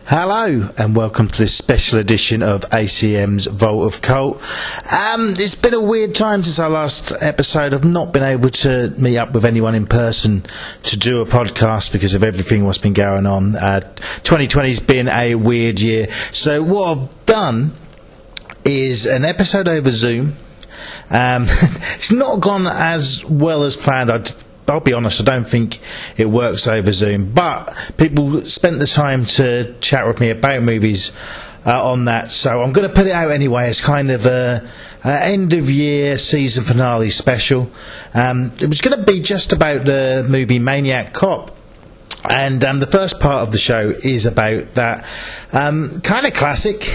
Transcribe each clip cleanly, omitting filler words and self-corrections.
Hello and welcome to this special edition of ACM's Vault of Cult. It's been a weird time since our last episode. I've not been able to meet up with anyone in person to do a podcast because of everything what's been going on. 2020's been a weird year. So what I've done is an episode over Zoom. It's not gone as well as planned. I'll be honest, I don't think it works over Zoom, but people spent the time to chat with me about movies on that, so I'm going to put it out anyway as kind of a end of year season finale special. It was going to be just about the movie Maniac Cop. And the first part of the show is about that kind of classic.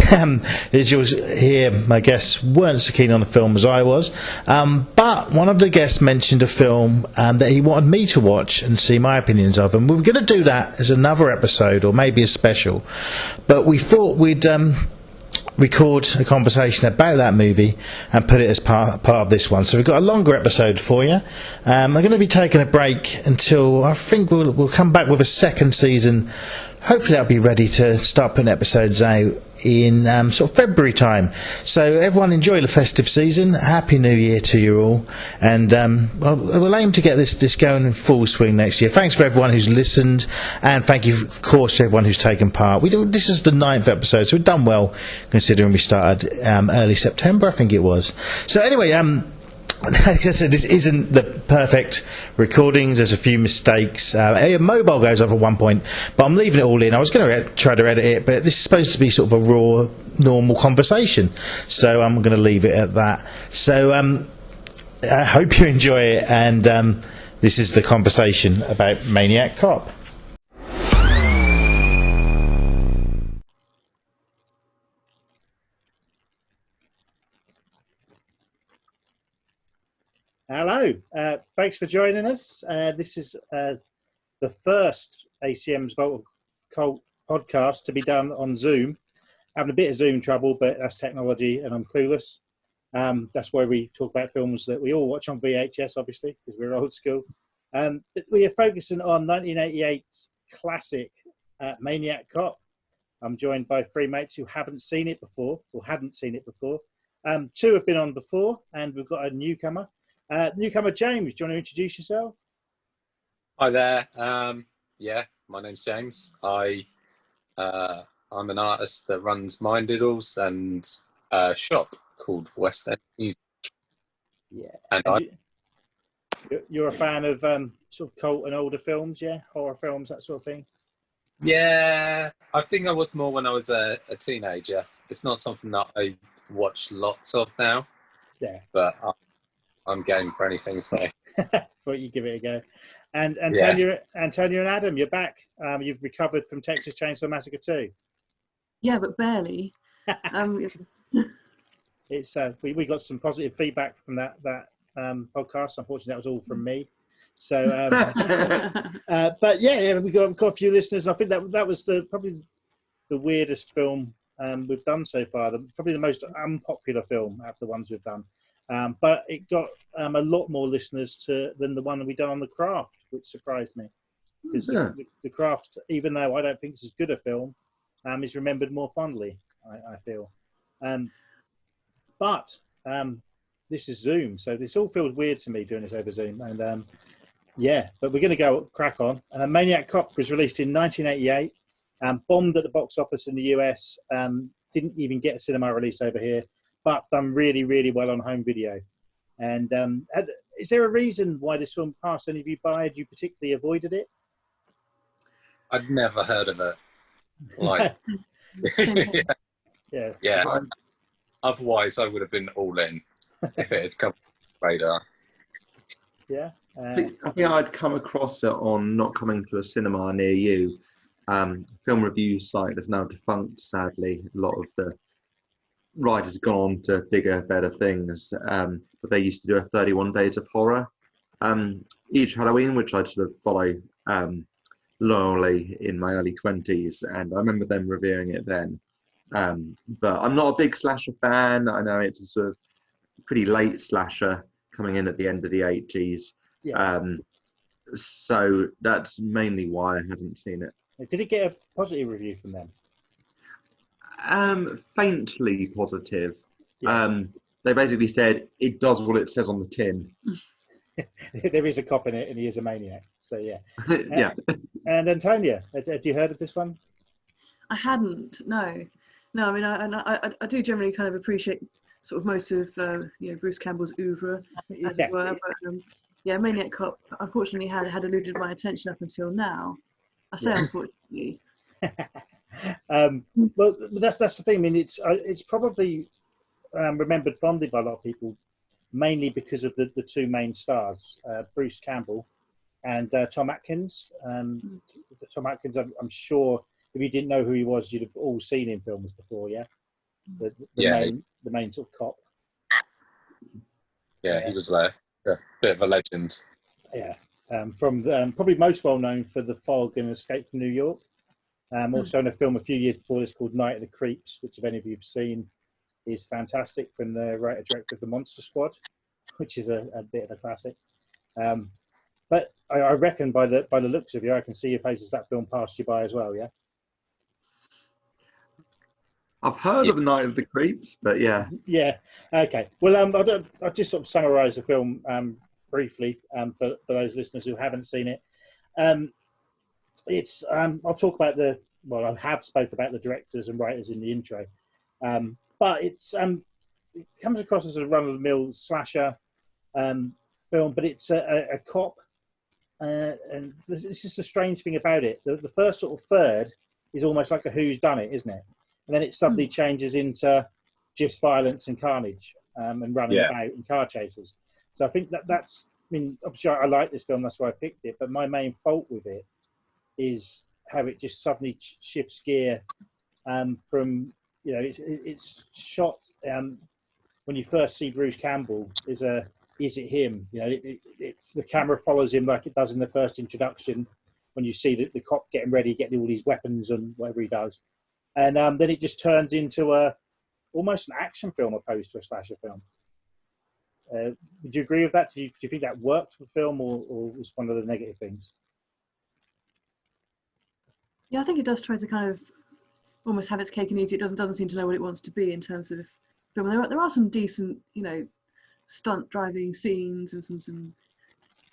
As you'll hear, my guests weren't so keen on the film as I was. But one of the guests mentioned a film that he wanted me to watch and see my opinions of. And we were going to do that as another episode or maybe a special. But we thought we'd record a conversation about that movie and put it as part of this one. So we've got a longer episode for you. I'm going to be taking a break until I think we'll come back with a second season. Hopefully that'll be ready to start putting episodes out in sort of February time. So everyone enjoy the festive season. Happy New Year to you all. And we'll aim to get this going in full swing next year. Thanks for everyone who's listened, and thank you, of course, to everyone who's taken part. This is the 9th episode, so we've done well considering we started early September, I think it was. So anyway, like I said, this isn't the perfect recordings. There's a few mistakes. Mobile goes off at one point, but I'm leaving it all in. I was going to try to edit it, but this is supposed to be sort of a raw, normal conversation, so I'm going to leave it at that. So I hope you enjoy it, and this is the conversation about Maniac Cop. Hello, thanks for joining us. This is the first ACM's Vault of Cult podcast to be done on Zoom. Having a bit of Zoom trouble, but that's technology and I'm clueless. That's why we talk about films that we all watch on VHS, obviously, because we're old school. But we are focusing on 1988's classic Maniac Cop. I'm joined by three mates who haven't seen it before, or hadn't seen it before. Two have been on before, and we've got a newcomer. Newcomer James, do you want to introduce yourself? Hi there. Yeah, my name's James. I'm an artist that runs Mind Diddles and a shop called West End Music. Yeah. And you're a fan of sort of cult and older films, yeah? Horror films, that sort of thing? Yeah, I think I was more when I was a teenager. It's not something that I watch lots of now. Yeah. But I'm game for anything, so. Thought you give it a go. And Yeah. Antonia and Adam, you're back. You've recovered from Texas Chainsaw Massacre 2. Yeah, but barely. It's we got some positive feedback from that podcast. Unfortunately, that was all from me. So, but yeah, we got a few listeners. And I think that was probably the weirdest film we've done so far. Probably the most unpopular film out of the ones we've done. But it got a lot more listeners than the one we done on The Craft, which surprised me. Because the Craft, even though I don't think it's as good a film, is remembered more fondly, I feel. But this is Zoom, so this all feels weird to me doing this over Zoom. And yeah, but we're going to go crack on. Maniac Cop was released in 1988, bombed at the box office in the US, didn't even get a cinema release over here, but done really, really well on home video. And is there a reason why this film passed any of you by? Had you particularly avoided it? I'd never heard of it. Like, yeah. Otherwise, I would have been all in if it had come to the radar. Yeah. I think I'd come across it on Not Coming to a Cinema Near You. Film review site that's now defunct, sadly. A lot of the writers have gone on to bigger, better things. But they used to do a 31 Days of Horror each Halloween, which I'd sort of follow loyally in my early 20s. And I remember them reviewing it then. But I'm not a big slasher fan. I know it's a sort of pretty late slasher coming in at the end of the 80s. Yeah. So that's mainly why I haven't seen it. Did it get a positive review from them? Faintly positive. Yeah. They basically said it does what it says on the tin. There is a cop in it, and he is a maniac. So yeah. Yeah. And Antonia, had you heard of this one? I hadn't. No. I mean, I do generally kind of appreciate sort of most of Bruce Campbell's oeuvre, as it were. But yeah, Maniac Cop unfortunately had eluded my attention up until now. I say unfortunately. Well, that's the thing. I mean, it's probably remembered fondly by a lot of people, mainly because of the two main stars, Bruce Campbell and Tom Atkins. Tom Atkins, I'm sure if you didn't know who he was, you'd have all seen him in films before, yeah? The main sort of cop. Yeah, he was a bit of a legend. Yeah, from probably most well known for The Fog and Escape from New York. Also in a film a few years before this called Night of the Creeps, which if any of you have seen is fantastic, from the writer-director of The Monster Squad, which is a bit of a classic. But I reckon by the looks of you, I can see your faces, that film passed you by as well, yeah? I've heard of The Night of the Creeps, but yeah. Yeah, okay. Well, I'll just sort of summarise the film briefly for those listeners who haven't seen it. It's I'll talk about I have spoke about the directors and writers in the intro, but it comes across as a run-of-the-mill slasher film, but it's a cop, and this is the strange thing about it. The first sort of third is almost like a who's done it, isn't it? And then it suddenly changes into just violence and carnage and running about and car chases. So I think that's. I mean, obviously I like this film, that's why I picked it. But my main fault with it is how it just suddenly shifts gear from, it's shot when you first see Bruce Campbell is it him? The camera follows him like it does in the first introduction when you see the cop getting ready, getting all these weapons and whatever he does, and then it just turns into almost an action film opposed to a slasher film. Would you agree with that? Do you think that worked for the film, or was one of the negative things? Yeah, I think it does try to kind of almost have its cake and eat it. It doesn't seem to know what it wants to be in terms of film. There are some decent, stunt driving scenes and some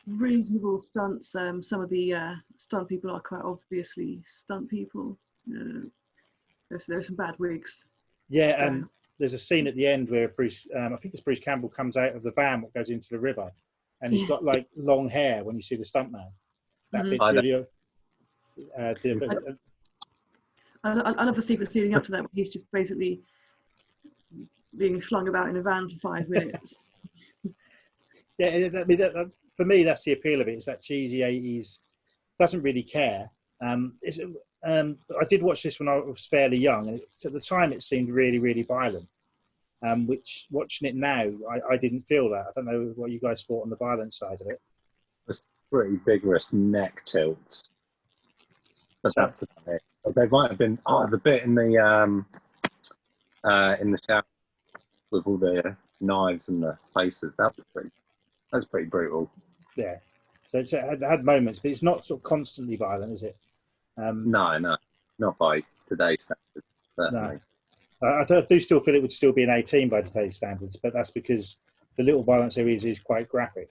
reasonable stunts. Some of the stunt people are quite obviously stunt people. There are some bad wigs. Yeah, and there's a scene at the end where Bruce, I think it's Bruce Campbell, comes out of the van what goes into the river, and he's got like long hair when you see the stuntman. That bit's really. I love the sequence leading up to that, where he's just basically being flung about in a van for 5 minutes. Yeah, for me, that's the appeal of it. It's that cheesy 80s, doesn't really care. I did watch this when I was fairly young, and at the time it seemed really, really violent. Which, watching it now, I didn't feel that. I don't know what you guys thought on the violence side of it. It's pretty vigorous neck tilts. But that's about it. There might have been the bit in the shower with all the knives and the faces. That's pretty brutal. Yeah. So it had moments, but it's not sort of constantly violent, is it? No, not by today's standards. Certainly. No. I do still feel it would still be an 18 by today's standards, but that's because the little violence there is quite graphic.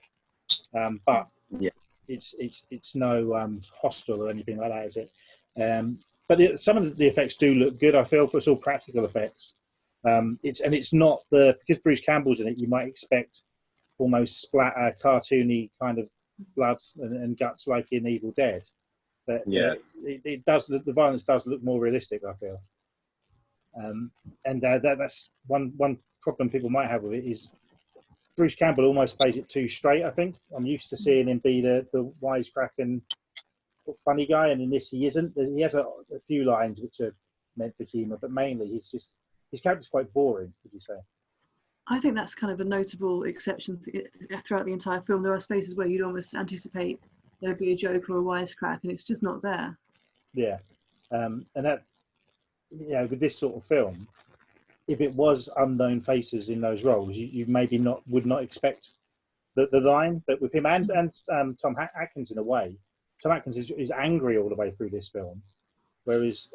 But yeah, it's no hostile or anything like that, is it? But some of the effects do look good. I feel, but it's all practical effects. It's not because Bruce Campbell's in it. You might expect almost splatter, cartoony kind of blood and guts like in Evil Dead. But it does. The violence does look more realistic, I feel. And that's one problem people might have with it is Bruce Campbell almost plays it too straight. I think I'm used to seeing him be the wisecracking funny guy, and in this he isn't. He has a few lines which are meant for humour, but mainly his character's quite boring. Would you say? I think that's kind of a notable exception throughout the entire film. There are spaces where you'd almost anticipate there'd be a joke or a wisecrack, and it's just not there. Yeah, and that with this sort of film, if it was unknown faces in those roles, you maybe would not expect the line. But with him and Tom Atkins in a way, Tom Atkins is angry all the way through this film, whereas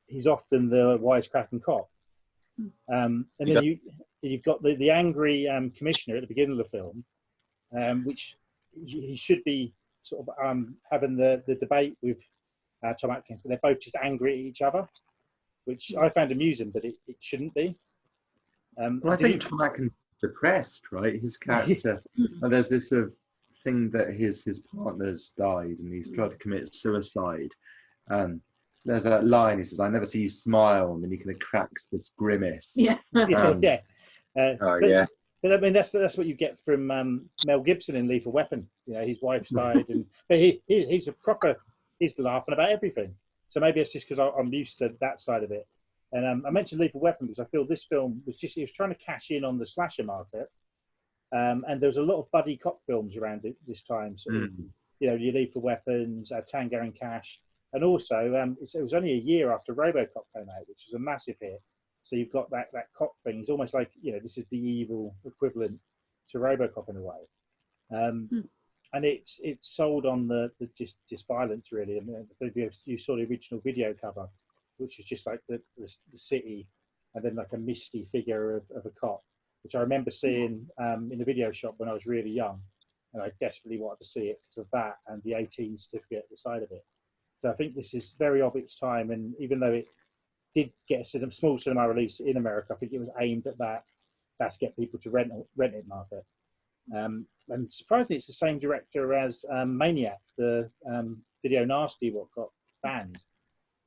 he's often the wisecracking cop. And then you've got the angry commissioner at the beginning of the film, which he should be sort of having the debate with Tom Atkins, but they're both just angry at each other, which I found amusing, but it shouldn't be. Well, I think Tom Atkins is depressed, right? His character, and there's this sort of thing that his partner's died and he's tried to commit suicide. So there's that line, he says, "I never see you smile," and then he kind of cracks this grimace. Yeah. Yeah. Yeah. But I mean, that's what you get from Mel Gibson in Lethal Weapon. You know, his wife's died, but he's laughing about everything. So maybe it's just because I'm used to that side of it. And I mentioned Lethal Weapon because I feel this film was trying to cash in on the slasher market. And there was a lot of buddy cop films around this time. So, you know, your Lethal Weapons, Tango and Cash. And also, it was only a year after RoboCop came out, which was a massive hit. So you've got that cop thing. It's almost like, you know, this is the evil equivalent to RoboCop in a way. And it's sold on the just violence, really. And you saw the original video cover, which was just like the city and then like a misty figure of a cop, which I remember seeing in the video shop when I was really young. And I desperately wanted to see it because of that and the 18 certificate at the side of it. So I think this is very of its time. And even though it did get a small cinema release in America, I think it was aimed at that to get people to rent it market. And surprisingly, it's the same director as Maniac, the video nasty what got banned.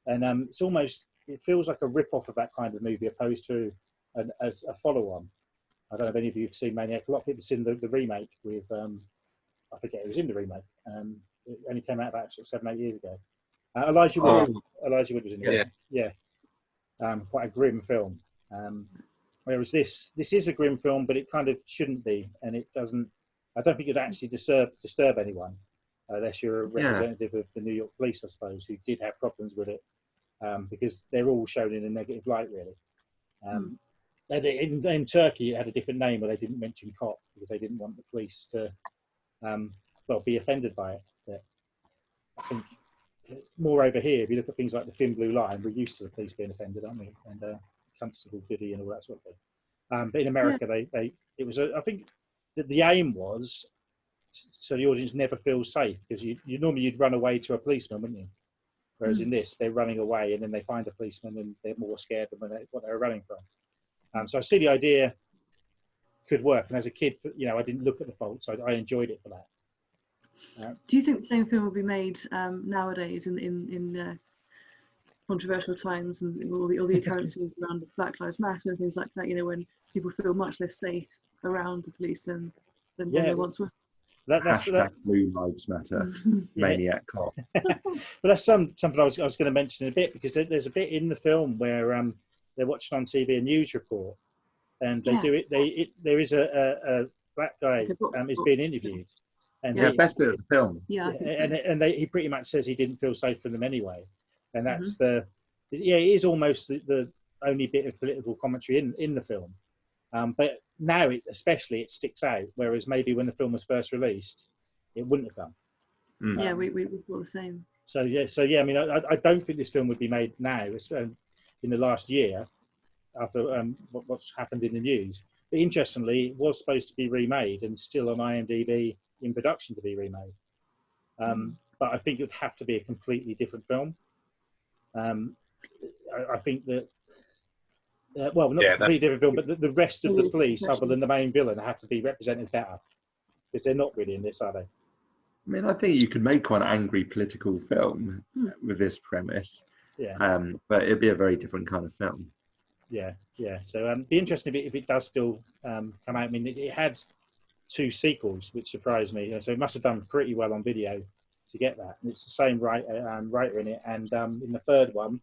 And it feels like a rip-off of that kind of movie opposed to a follow-on. I don't know if any of you have seen Maniac. A lot of people have seen the remake with, I forget who was in the remake. It only came out about sort of 7-8 years ago. Elijah Wood was in it. Yeah. Quite a grim film. Whereas this is a grim film, but it kind of shouldn't be, and it doesn't. I don't think it'd actually disturb anyone, unless you're a representative of the New York Police, I suppose, who did have problems with it, because they're all shown in a negative light, really. In Turkey, it had a different name, where they didn't mention cop because they didn't want the police to, be offended by it. But I think more over here, if you look at things like the Thin Blue Line, we're used to the police being offended, aren't we? And Constable Goody and all that sort of thing. But in America, it was I think that the aim was so the audience never feels safe, because you'd run away to a policeman, wouldn't you? Whereas in this, they're running away and then they find a policeman and they're more scared than what they were running from. So I see the idea could work. And as a kid, I didn't look at the faults. I enjoyed it for that. Do you think the same film will be made nowadays in controversial times and all the occurrences around Black Lives Matter and things like that? When people feel much less safe around the police than they once were. That's Blue Lives Matter, Maniac cop. But that's something I was going to mention in a bit, because there's a bit in the film where they're watching on TV a news report, and there is a black guy is being interviewed. And best bit of the film. Yeah, and he pretty much says he didn't feel safe for them anyway, and that's it is almost the only bit of political commentary in the film, but now it sticks out, whereas maybe when the film was first released, it wouldn't have done. Yeah, we feel the same. So I mean, I don't think this film would be made now, in the last year, after what's happened in the news. But interestingly, it was supposed to be remade and still on IMDb in production to be remade. But I think it would have to be a completely different film. I think that, not a completely different film, but the rest of the police, other than the main villain, have to be represented better, because they're not really in this, are they? I mean, I think you could make quite an angry political film with this premise. Yeah. But it'd be a very different kind of film. Yeah. So it'd be interesting if it does still come out. I mean, it had 2 sequels, which surprised me. So it must have done pretty well on video to get that. And it's the same writer in it. And in the third one,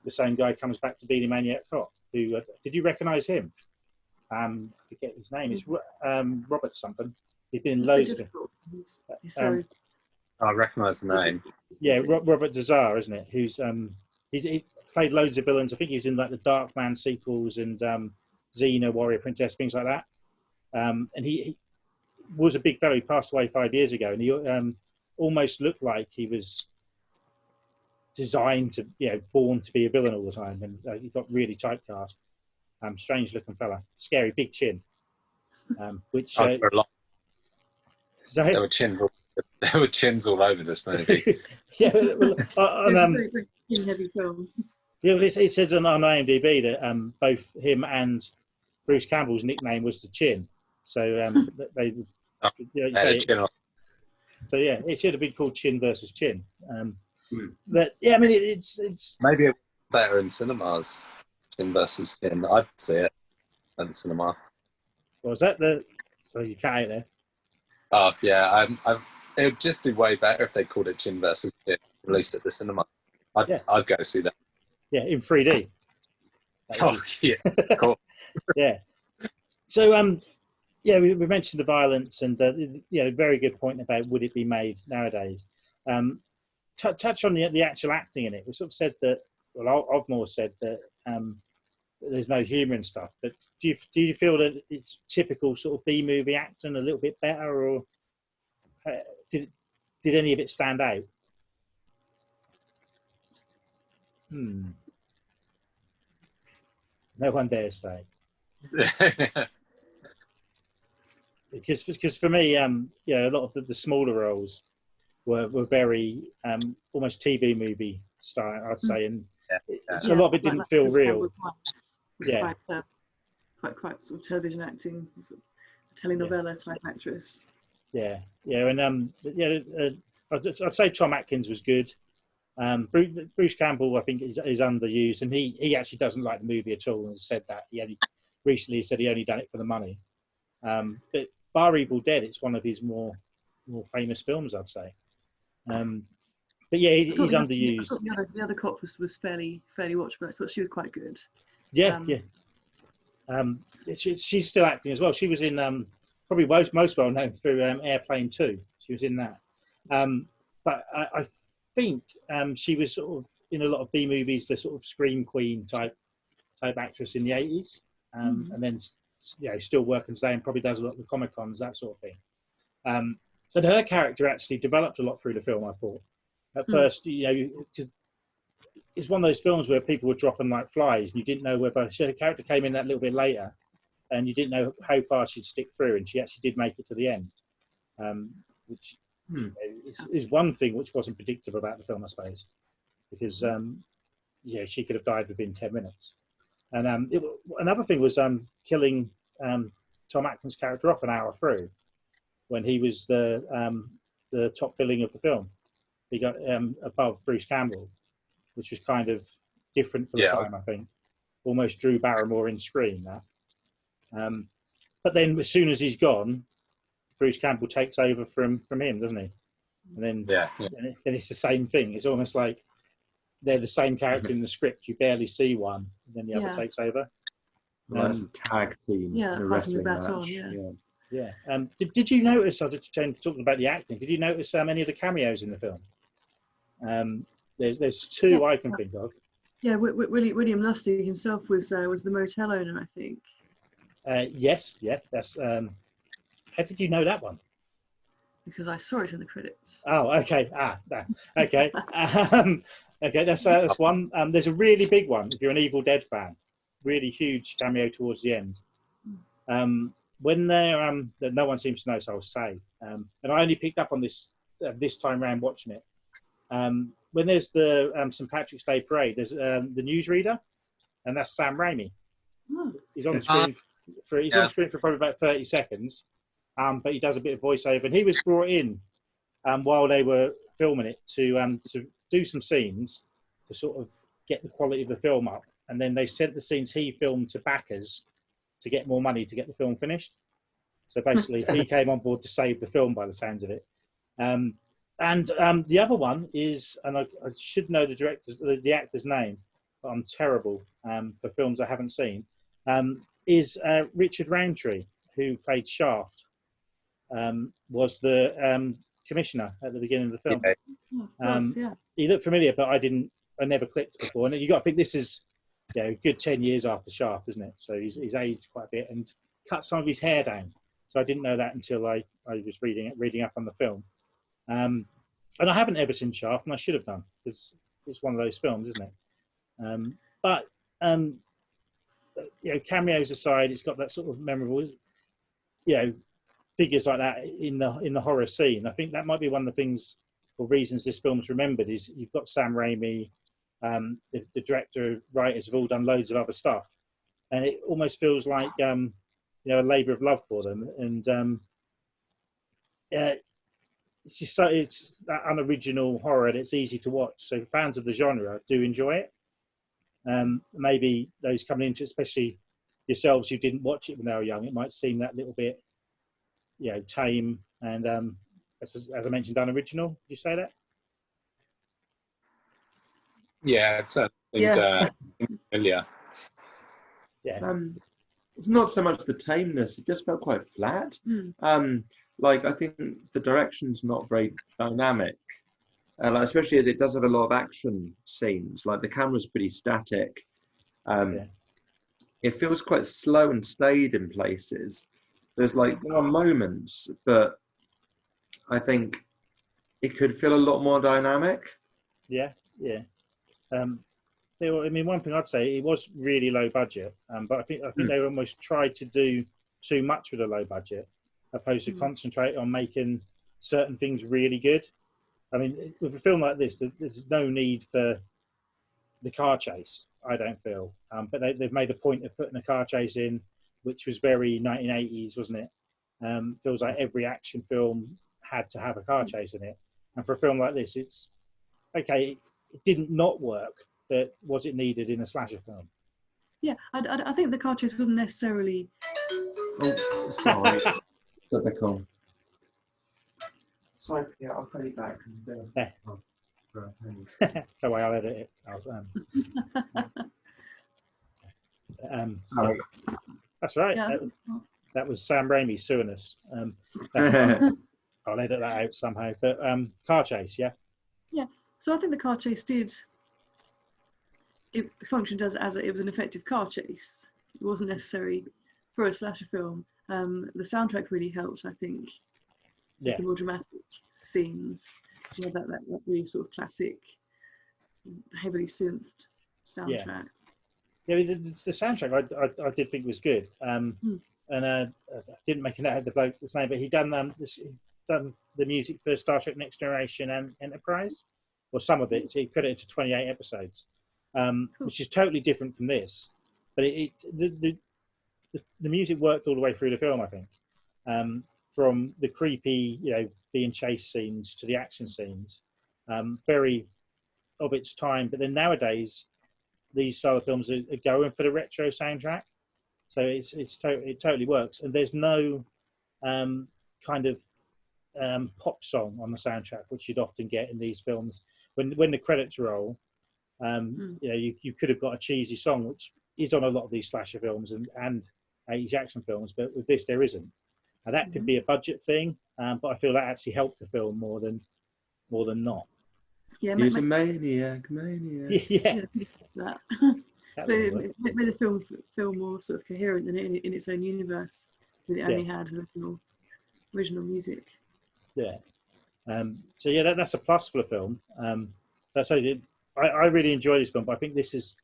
the same guy comes back to be the Maniac cop. Who did you recognise him? I forget his name. It's Robert something. He's been in loads of it. I recognise the name. Yeah, Robert Dazar, isn't it? Who's he played loads of villains. I think he's in like the Darkman sequels and Xena, Warrior Princess, things like that. And he was a big fellow. He passed away 5 years ago, and he almost looked like he was designed to, born to be a villain all the time, and he got really typecast. Strange looking fella, scary, big chin. Which For a lot. so, There were chins all over this movie. yeah, well, It's a very, very skin-heavy film. yeah, well, it says on IMDb that both him and Bruce Campbell's nickname was the Chin. So they, you Had say a chin on. so yeah, it should have been called Chin versus Chin. But yeah, I mean, it's Maybe it was better in cinemas. Chin versus chin. I'd see it at the cinema. was that the so you cut out there. Oh yeah, it would just be way better if they called it Chin versus Chin, released at the cinema. I'd go see that. Yeah, in 3D. Oh yeah, cool. Yeah. So yeah, we mentioned the violence, and very good point about would it be made nowadays. Touch on the actual acting in it. We sort of said that. Well, I've more said that there's no humour and stuff. But do you feel that it's typical sort of B movie acting a little bit better, or did any of it stand out? No one dares say. Because for me, a lot of the smaller roles were very almost TV movie style, I'd say, and so a lot of it didn't feel real. Quite sort of television acting, telenovela type actress. Yeah, and I'd say Tom Atkins was good. Bruce Campbell, I think, is underused, and he actually doesn't like the movie at all, and said that recently said he only done it for the money. But bar Evil Dead, it's one of his more famous films, I'd say. But yeah, he's underused. I thought the other cop was fairly watchable. I thought she was quite good. Yeah. She's still acting as well. She was in probably most well known through Airplane 2. She was in that. But I think she was sort of in a lot of B movies, the sort of scream queen type actress in the 80s, and then still working today and probably does a lot of the Comic Cons, that sort of thing. And her character actually developed a lot through the film, I thought. At first, it's one of those films where people were dropping like flies, and you didn't know whether the character came in that little bit later, and you didn't know how far she'd stick through, and she actually did make it to the end, which is one thing which wasn't predictive about the film, I suppose, because she could have died within 10 minutes. And another thing was killing Tom Atkins' character off an hour through, when he was the top billing of the film. He got above Bruce Campbell, which was kind of different for the time, I think. Almost Drew Barrymore in Scream, that. But then as soon as he's gone, Bruce Campbell takes over from him, doesn't he? And then, then it's the same thing. It's almost like they're the same character in the script. You barely see one, and then the other takes over. That's a tag team in a wrestling match. Yeah. Did you notice, I was talking about the acting, did you notice any of the cameos in the film? There's two I can think of. Yeah, William Lustig himself was the motel owner, I think. Yes, that's. How did you know that one? Because I saw it in the credits. Oh, okay. Okay. Okay, that's one. There's a really big one if you're an Evil Dead fan. Really huge cameo towards the end. When they're that no one seems to know, so I'll say. And I only picked up on this time round watching it. When there's the St. Patrick's Day parade, there's the newsreader, and that's Sam Raimi. Oh. He's on screen on screen for probably about 30 seconds, but he does a bit of voiceover. And he was brought in while they were filming it to do some scenes to sort of get the quality of the film up. And then they sent the scenes he filmed to backers to get more money to get the film finished. So basically, he came on board to save the film by the sounds of it. And the other one is, and I should know the actor's name, but I'm terrible for films I haven't seen, is Richard Roundtree, who played Shaft, was the commissioner at the beginning of the film. He looked familiar, but I never clicked before. And you got to think this is a good 10 years after Shaft, isn't it? So he's aged quite a bit and cut some of his hair down. So I didn't know that until I was reading up on the film. And I haven't ever seen Shaft, and I should have done, because it's one of those films, isn't it? But cameos aside, it's got that sort of memorable, figures like that in the horror scene. I think that might be one of the things or reasons this film's remembered is you've got Sam Raimi, the director, writers have all done loads of other stuff, and it almost feels like a labour of love for them. And it's that unoriginal horror, and it's easy to watch. So fans of the genre do enjoy it. Maybe those coming into it, especially yourselves who didn't watch it when they were young, it might seem that little bit, tame and as I mentioned, unoriginal. Did you say that? Yeah, it certainly seemed familiar. Yeah. It's not so much the tameness; it just felt quite flat. Like I think the direction's not very dynamic, especially as it does have a lot of action scenes. Like the camera's pretty static. It feels quite slow and staid in places. There are moments, but I think it could feel a lot more dynamic. Yeah. One thing I'd say, it was really low budget, but I think they almost tried to do too much with a low budget, opposed to concentrate on making certain things really good. I mean, with a film like this, there's no need for the car chase, I don't feel. But they've made a point of putting a car chase in, which was very 1980s, wasn't it? Feels like every action film had to have a car chase in it. And for a film like this, it's okay. It didn't not work, but was it needed in a slasher film? Yeah, I think the car chase wasn't necessarily. Oh, sorry. Typical. Sorry, yeah, I'll pay you back. Don't worry, I'll edit it. Sorry. That's right. Yeah. That was Sam Raimi suing us. I'll edit that out somehow. But car chase, yeah. Yeah. So I think the car chase it functioned as it was an effective car chase. It wasn't necessary for a slasher film. The soundtrack really helped, I think. Yeah. The more dramatic scenes. You know, that really sort of classic, heavily synthed soundtrack. Yeah, the soundtrack I did think was good. And I didn't make a note of the bloke's name, but he'd done the music for Star Trek Next Generation and Enterprise, or some of it. So he credited to 28 episodes, which is totally different from this. But the music worked all the way through the film, I think, from the creepy, being chase scenes to the action scenes, very of its time. But then nowadays, these style of films are going for the retro soundtrack, so it totally works. And there's no kind of pop song on the soundtrack, which you'd often get in these films. When the credits roll, you could have got a cheesy song, which is on a lot of these slasher films and 80s action films, but with this there isn't. Now that could be a budget thing, but I feel that actually helped the film more than not. Yeah, He's a maniac. Yeah. That. It made the film feel more sort of coherent in its own universe. It only had original music. Yeah. So that's a plus for the film. I really enjoy this film, but I think this is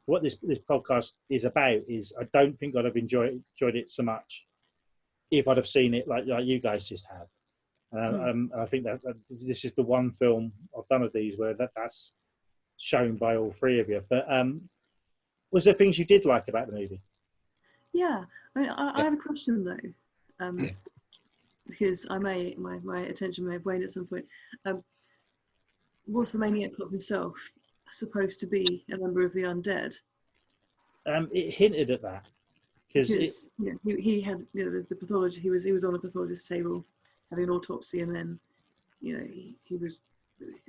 what this podcast is about. Is I don't think I'd have enjoyed it so much if I'd have seen it like you guys just have. I think that this is the one film I've done of these where that's shown by all three of you. But was there things you did like about the movie? Yeah, I mean, I have a question though, because my attention may have waned at some point. Was the Maniac Cop himself supposed to be a member of the undead? It hinted at that because he had the pathologist. He was on a pathologist's table having an autopsy, and then he was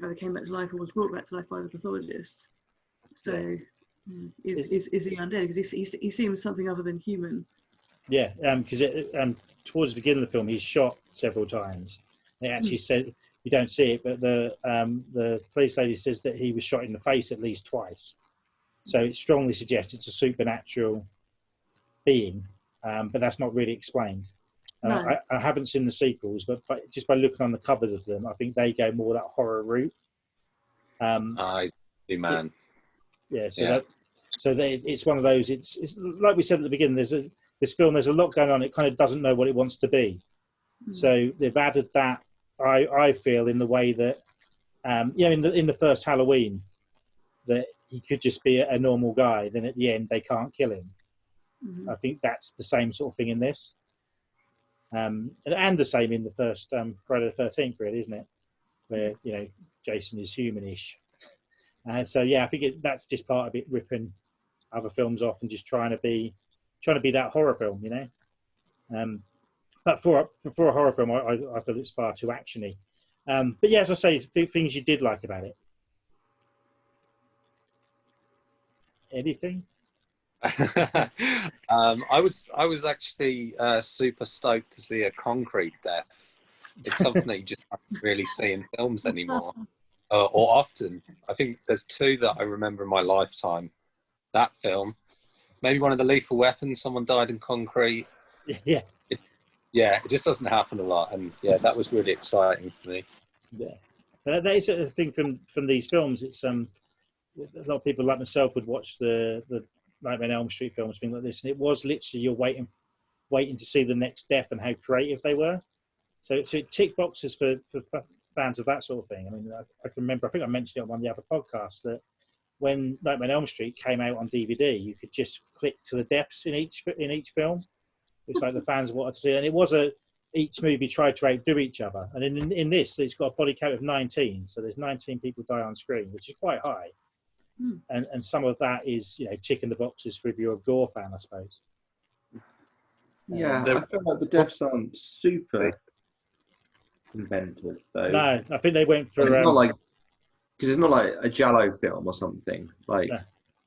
either came back to life or was brought back to life by the pathologist. So is he undead? Because he seems something other than human. Yeah, because towards the beginning of the film, he's shot several times. They actually said you don't see it, but the police lady says that he was shot in the face at least twice. So it strongly suggests it's a supernatural being, but that's not really explained. No. I haven't seen the sequels, but just by looking on the covers of them, I think they go more that horror route. Man. Yeah, so Yeah. it's one of those. It's like we said at the beginning. This film. There's a lot going on. It kind of doesn't know what it wants to be. So they've added that. I feel in the way that, in the first Halloween, that he could just be a normal guy. Then at the end, they can't kill him. I think that's the same sort of thing in this, and the same in the first Friday the 13th, really, isn't it? Where Jason is humanish. So yeah, I think that's just part of it, ripping other films off and just trying to be that horror film, But for a horror film, I feel it's far too actiony. But yeah, as I say, things you did like about it. Anything? I was actually super stoked to see a concrete death. It's something that you just don't really see in films anymore, or often. I think there's two that I remember in my lifetime. That film, maybe one of the Lethal Weapons, someone died in concrete. Yeah. It just doesn't happen a lot, and that was really exciting for me. Yeah, that is a thing from these films. It's a lot of people like myself would watch the Nightmare on Elm Street films, things like this, and it was literally you're waiting to see the next death and how creative they were. So it ticked boxes for fans of that sort of thing. I mean, I can remember, I think I mentioned it on one of the other podcasts, that when Nightmare on Elm Street came out on DVD, you could just click to the deaths in each film. It's like the fans wanted to see, and it was each movie tried to outdo each other. And in this, it's got a body count of 19, so there's 19 people die on screen, which is quite high. And some of that is ticking the boxes for if you're a gore fan, I suppose. Yeah, I feel like the deaths aren't super inventive though. No, I think they went for. It's not like, because it's not like a Giallo film or something. Like,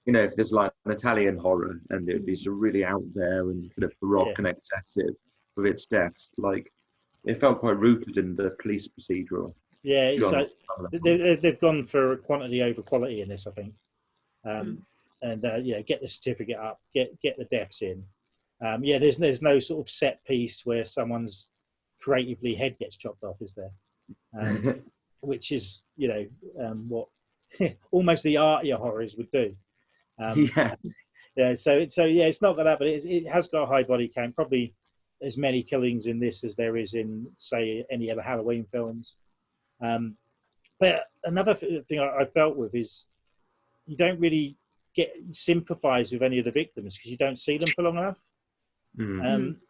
if there's like an Italian horror and it would be sort of really out there and kind of baroque and excessive with its deaths, like it felt quite rooted in the police procedural. Yeah, they've gone for quantity over quality in this, I think. Get the certificate up, get the deaths in. There's no sort of set piece where someone's creatively head gets chopped off, is there? Which is what almost the artier horrors would do. So it's not got that, but it has got a high body count. Probably as many killings in this as there is in, say, any other Halloween films. But another thing I felt with is you don't really sympathise with any of the victims because you don't see them for long enough.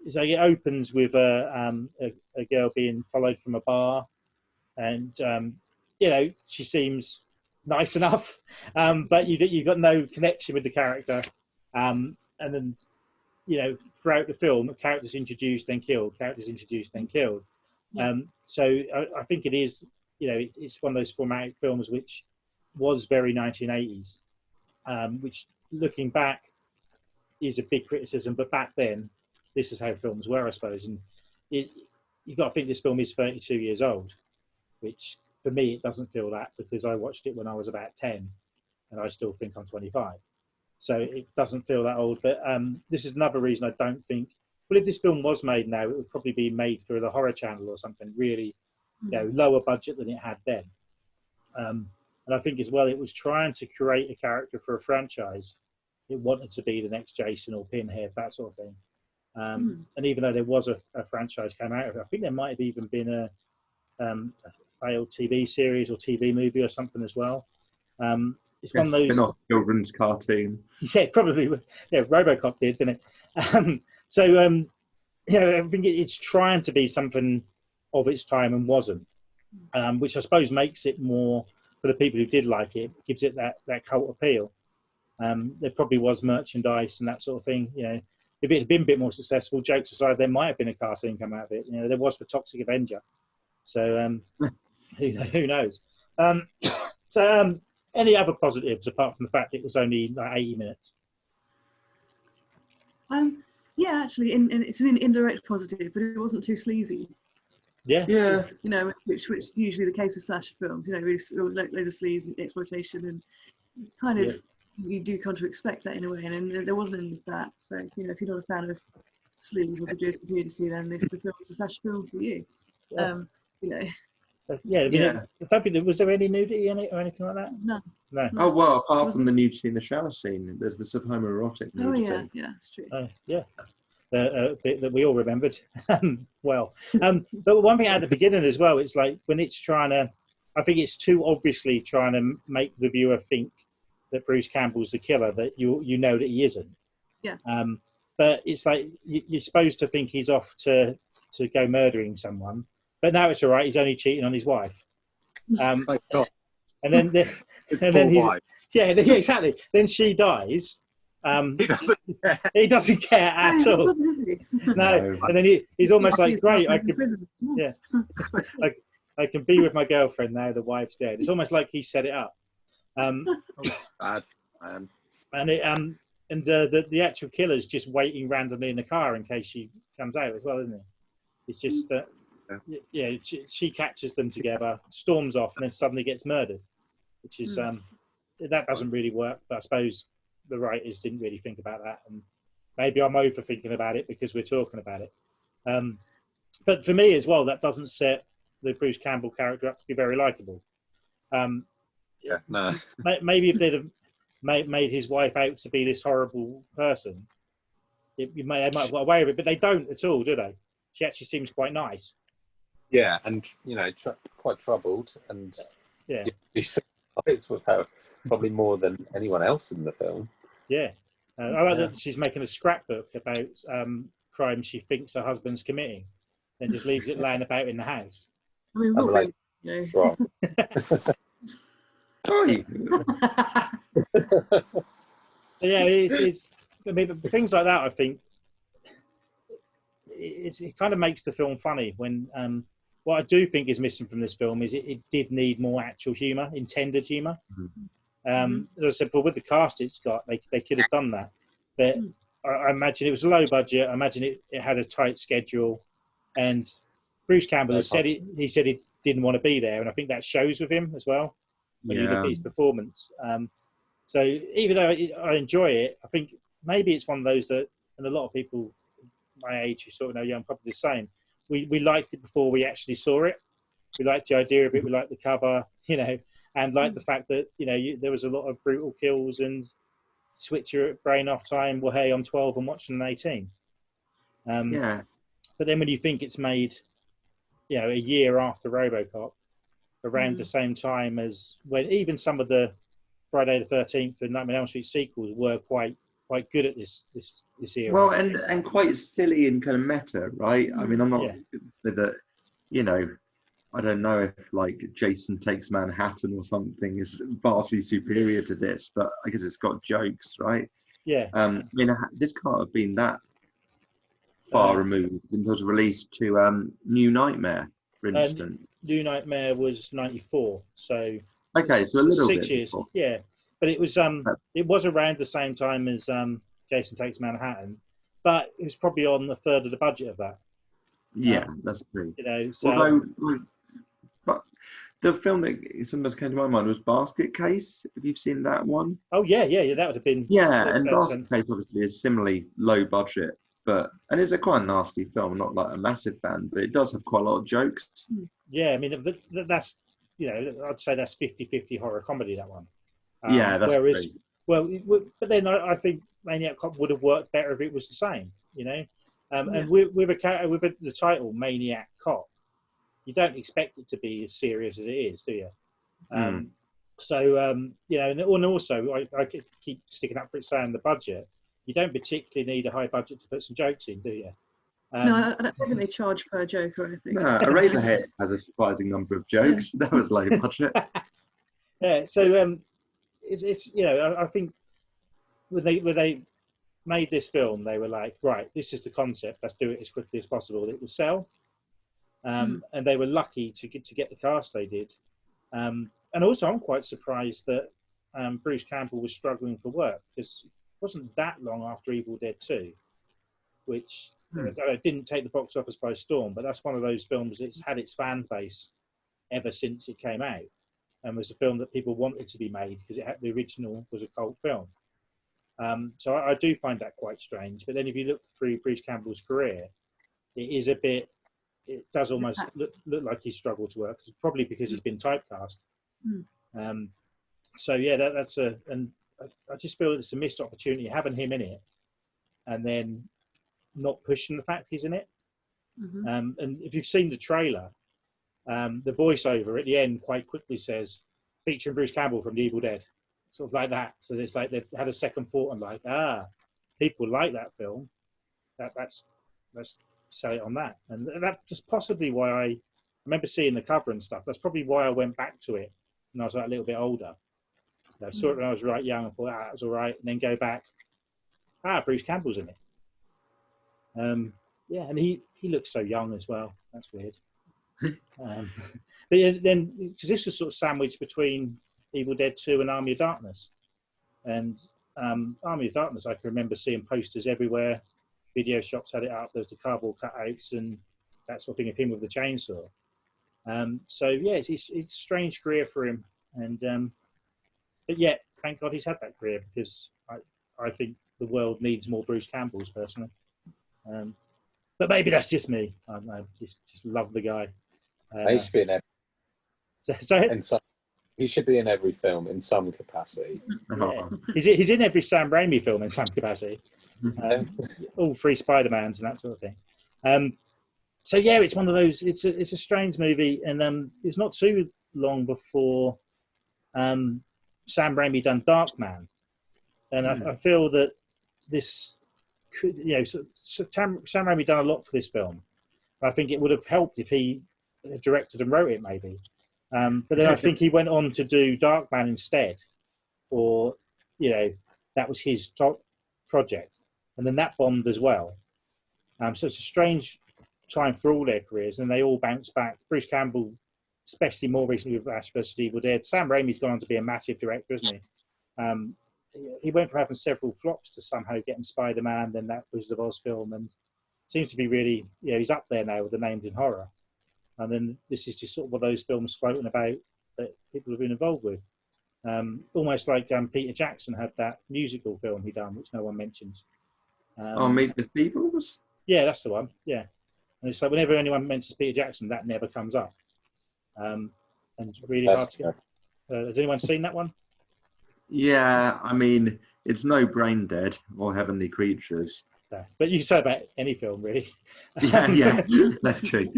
So it opens with a girl being followed from a bar, and she seems nice enough, but you've got no connection with the character, and then throughout the film, characters introduced then killed, so I think it is it's one of those formatic films which was very 1980s, which looking back is a big criticism, but back then this is how films were, I suppose. And you've got to think this film is 32 years old, which for me it doesn't feel that, because I watched it when I was about 10 and I still think I'm 25, so it doesn't feel that old. But this is another reason I don't think, well, if this film was made now, it would probably be made for the Horror Channel or something really lower budget than it had then. And I think as well, it was trying to create a character for a franchise. It wanted to be the next Jason or Pinhead, that sort of thing. And even though there was a franchise came out of it, I think there might have even been a failed TV series or TV movie or something as well. It's one of those spin-off children's cartoon. Yeah, probably. Yeah, RoboCop did, didn't it? I think it's trying to be something of its time and wasn't, which I suppose makes it more, for the people who did like it, gives it that cult appeal. There probably was merchandise and that sort of thing. If it had been a bit more successful, jokes aside, there might have been a cartoon come out of it. There was the Toxic Avenger. So who knows? Any other positives apart from the fact it was only like 80 minutes? Yeah, actually, it's an indirect positive, but it wasn't too sleazy. Yeah. Which is usually the case with slasher films. Really loads of sleaze and exploitation, and kind of you do come to expect that in a way, and there wasn't any of that. So if you're not a fan of sleaze or the nudity, then the film is a slasher film for you. I don't think was there any nudity in it or anything like that? No. No. Oh well, apart from the nudity in the shower scene, there's the sort of homoerotic Oh nudity. yeah, that's true. Yeah. Bit that we all remembered well. But one thing at the beginning as well, it's like when it's trying to, I think it's too obviously trying to make the viewer think that Bruce Campbell's the killer, that you know that he isn't. Yeah. But it's like you're supposed to think he's off to go murdering someone, but now it's all right. He's only cheating on his wife. My God. And then It's and then poor he's wife. yeah, exactly. Then she dies. He doesn't care. He doesn't care at Oh, all. yeah, doesn't he? No, and then he's almost Yes, like, he's great, back in prison. It's nice. I can be with my girlfriend now the wife's dead. It's almost like he set it up. Bad man. And the actual killer's just waiting randomly in the car in case she comes out as well, isn't it? It's just she catches them together, storms off, and then suddenly gets murdered, which is that doesn't really work. But I suppose the writers didn't really think about that, and maybe I'm overthinking about it because we're talking about it. But for me as well, that doesn't set the Bruce Campbell character up to be very likable. Yeah, no. Maybe if they'd have made his wife out to be this horrible person, they might have got away with it, but they don't at all, do they? She actually seems quite nice. Yeah, and quite troubled, and Yeah, you sympathise with her probably more than anyone else in the film. yeah. I like that she's making a scrapbook about crimes she thinks her husband's committing, and just leaves it lying about in the house. I mean, I'm not like, really. Wrong. Oi. So yeah, it's. I mean, but things like that, I think, it kind of makes the film funny. When what I do think is missing from this film is it did need more actual humour, intended humour. As I said, but with the cast it's got, they could have done that. But I imagine it was a low budget. I imagine it had a tight schedule, and Bruce Campbell has said he said he didn't want to be there, and I think that shows with him as well when you look at his performance. So even though I enjoy it, I think maybe it's one of those that, and a lot of people my age who sort of know young, probably the same. We liked it before we actually saw it. We liked the idea of it. We liked the cover, and liked the fact that there was a lot of brutal kills and switch your brain off time. Well, hey, I'm 12 and watching an 18. But then when you think it's made, a year after RoboCop, around the same time as when even some of the Friday the 13th and Nightmare on Elm Street sequels were quite good at this era. Well, and quite silly and kind of meta, right? I mean, I'm not that, I don't know if like Jason Takes Manhattan or something is vastly superior to this, but I guess it's got jokes, right? Yeah. I mean, this can't have been that far removed in terms of release to New Nightmare, for instance. New Nightmare was 94, so okay, so a little 6 bit years. before. Yeah, but it was around the same time as Jason Takes Manhattan, but it was probably on a third of the budget of that. Yeah, that's true. So, although, but the film that sometimes came to my mind was Basket Case. Have you seen that one? Oh yeah, that would have been. Yeah, and Basket Case obviously is similarly low budget, and it's a quite nasty film. I'm not like a massive fan, but it does have quite a lot of jokes. Yeah, I mean that's I'd say that's 50-50 horror comedy, that one. Yeah, that's whereas great. but then I think Maniac Cop would have worked better if it was the same, And with the title Maniac Cop, you don't expect it to be as serious as it is, do you? So and also I could keep sticking up for it saying the budget. You don't particularly need a high budget to put some jokes in, do you? No, I don't think they charge per joke or anything. No, Eraserhead has a surprising number of jokes. That was low budget. Yeah, so it's I think when they made this film, they were like, right, this is the concept. Let's do it as quickly as possible. It will sell, and they were lucky to get the cast they did. And also, I'm quite surprised that Bruce Campbell was struggling for work, because it wasn't that long after Evil Dead 2, which didn't take the box office by storm, but that's one of those films that's had its fan base ever since it came out, and was a film that people wanted to be made because the original was a cult film. So I do find that quite strange. But then if you look through Bruce Campbell's career, it does almost look like he's struggled to work, probably because he's been typecast. So yeah, that's and I just feel it's a missed opportunity having him in it, and then not pushing the fact he's in it. Hmm. And if you've seen the trailer, the voiceover at the end quite quickly says, featuring Bruce Campbell from The Evil Dead, sort of like that. So it's like they've had a second thought and like, people like that film. Let's sell it on that. And that's just possibly why I remember seeing the cover and stuff. That's probably why I went back to it when I was like a little bit older. I saw it when I was right young and thought, that was all right. And then go back, Bruce Campbell's in it. Yeah, and he looks so young as well. That's weird. But yeah, then, because this was sort of sandwiched between Evil Dead 2 and Army of Darkness. And Army of Darkness, I can remember seeing posters everywhere. Video shops had it up. There was the cardboard cutouts and that sort of thing of him with the chainsaw. So yeah, it's a strange career for him. And but yet, thank God he's had that career, because I think the world needs more Bruce Campbells personally. But maybe that's just me. I just love the guy. He should be in So he should be in every film in some capacity. yeah. He's in every Sam Raimi film in some capacity. All three Spider-Mans and that sort of thing. So yeah, it's one of those. It's a strange movie, and it's not too long before Sam Raimi done Darkman, and I feel that this could, so Sam Raimi done a lot for this film. I think it would have helped if he directed and wrote it, maybe. But then I think he went on to do Darkman instead, or that was his top project, and then that bombed as well. So it's a strange time for all their careers, and they all bounced back. Bruce Campbell, especially more recently with Ash vs. Evil Dead. Sam Raimi's gone on to be a massive director, isn't he? He went from having several flops to somehow getting Spider-Man, then that Wizard of Oz film, and seems to be really, he's up there now with the names in horror. And then this is just sort of one of those films floating about that people have been involved with. Almost like Peter Jackson had that musical film he done, which no one mentions. Meet the Feebles? Yeah, that's the one. Yeah. And it's like whenever anyone mentions Peter Jackson, that never comes up. And it's really hard to get. Has anyone seen that one? Yeah, I mean, it's no Brain Dead or Heavenly Creatures. No. But you can say about any film, really. Yeah, that's true.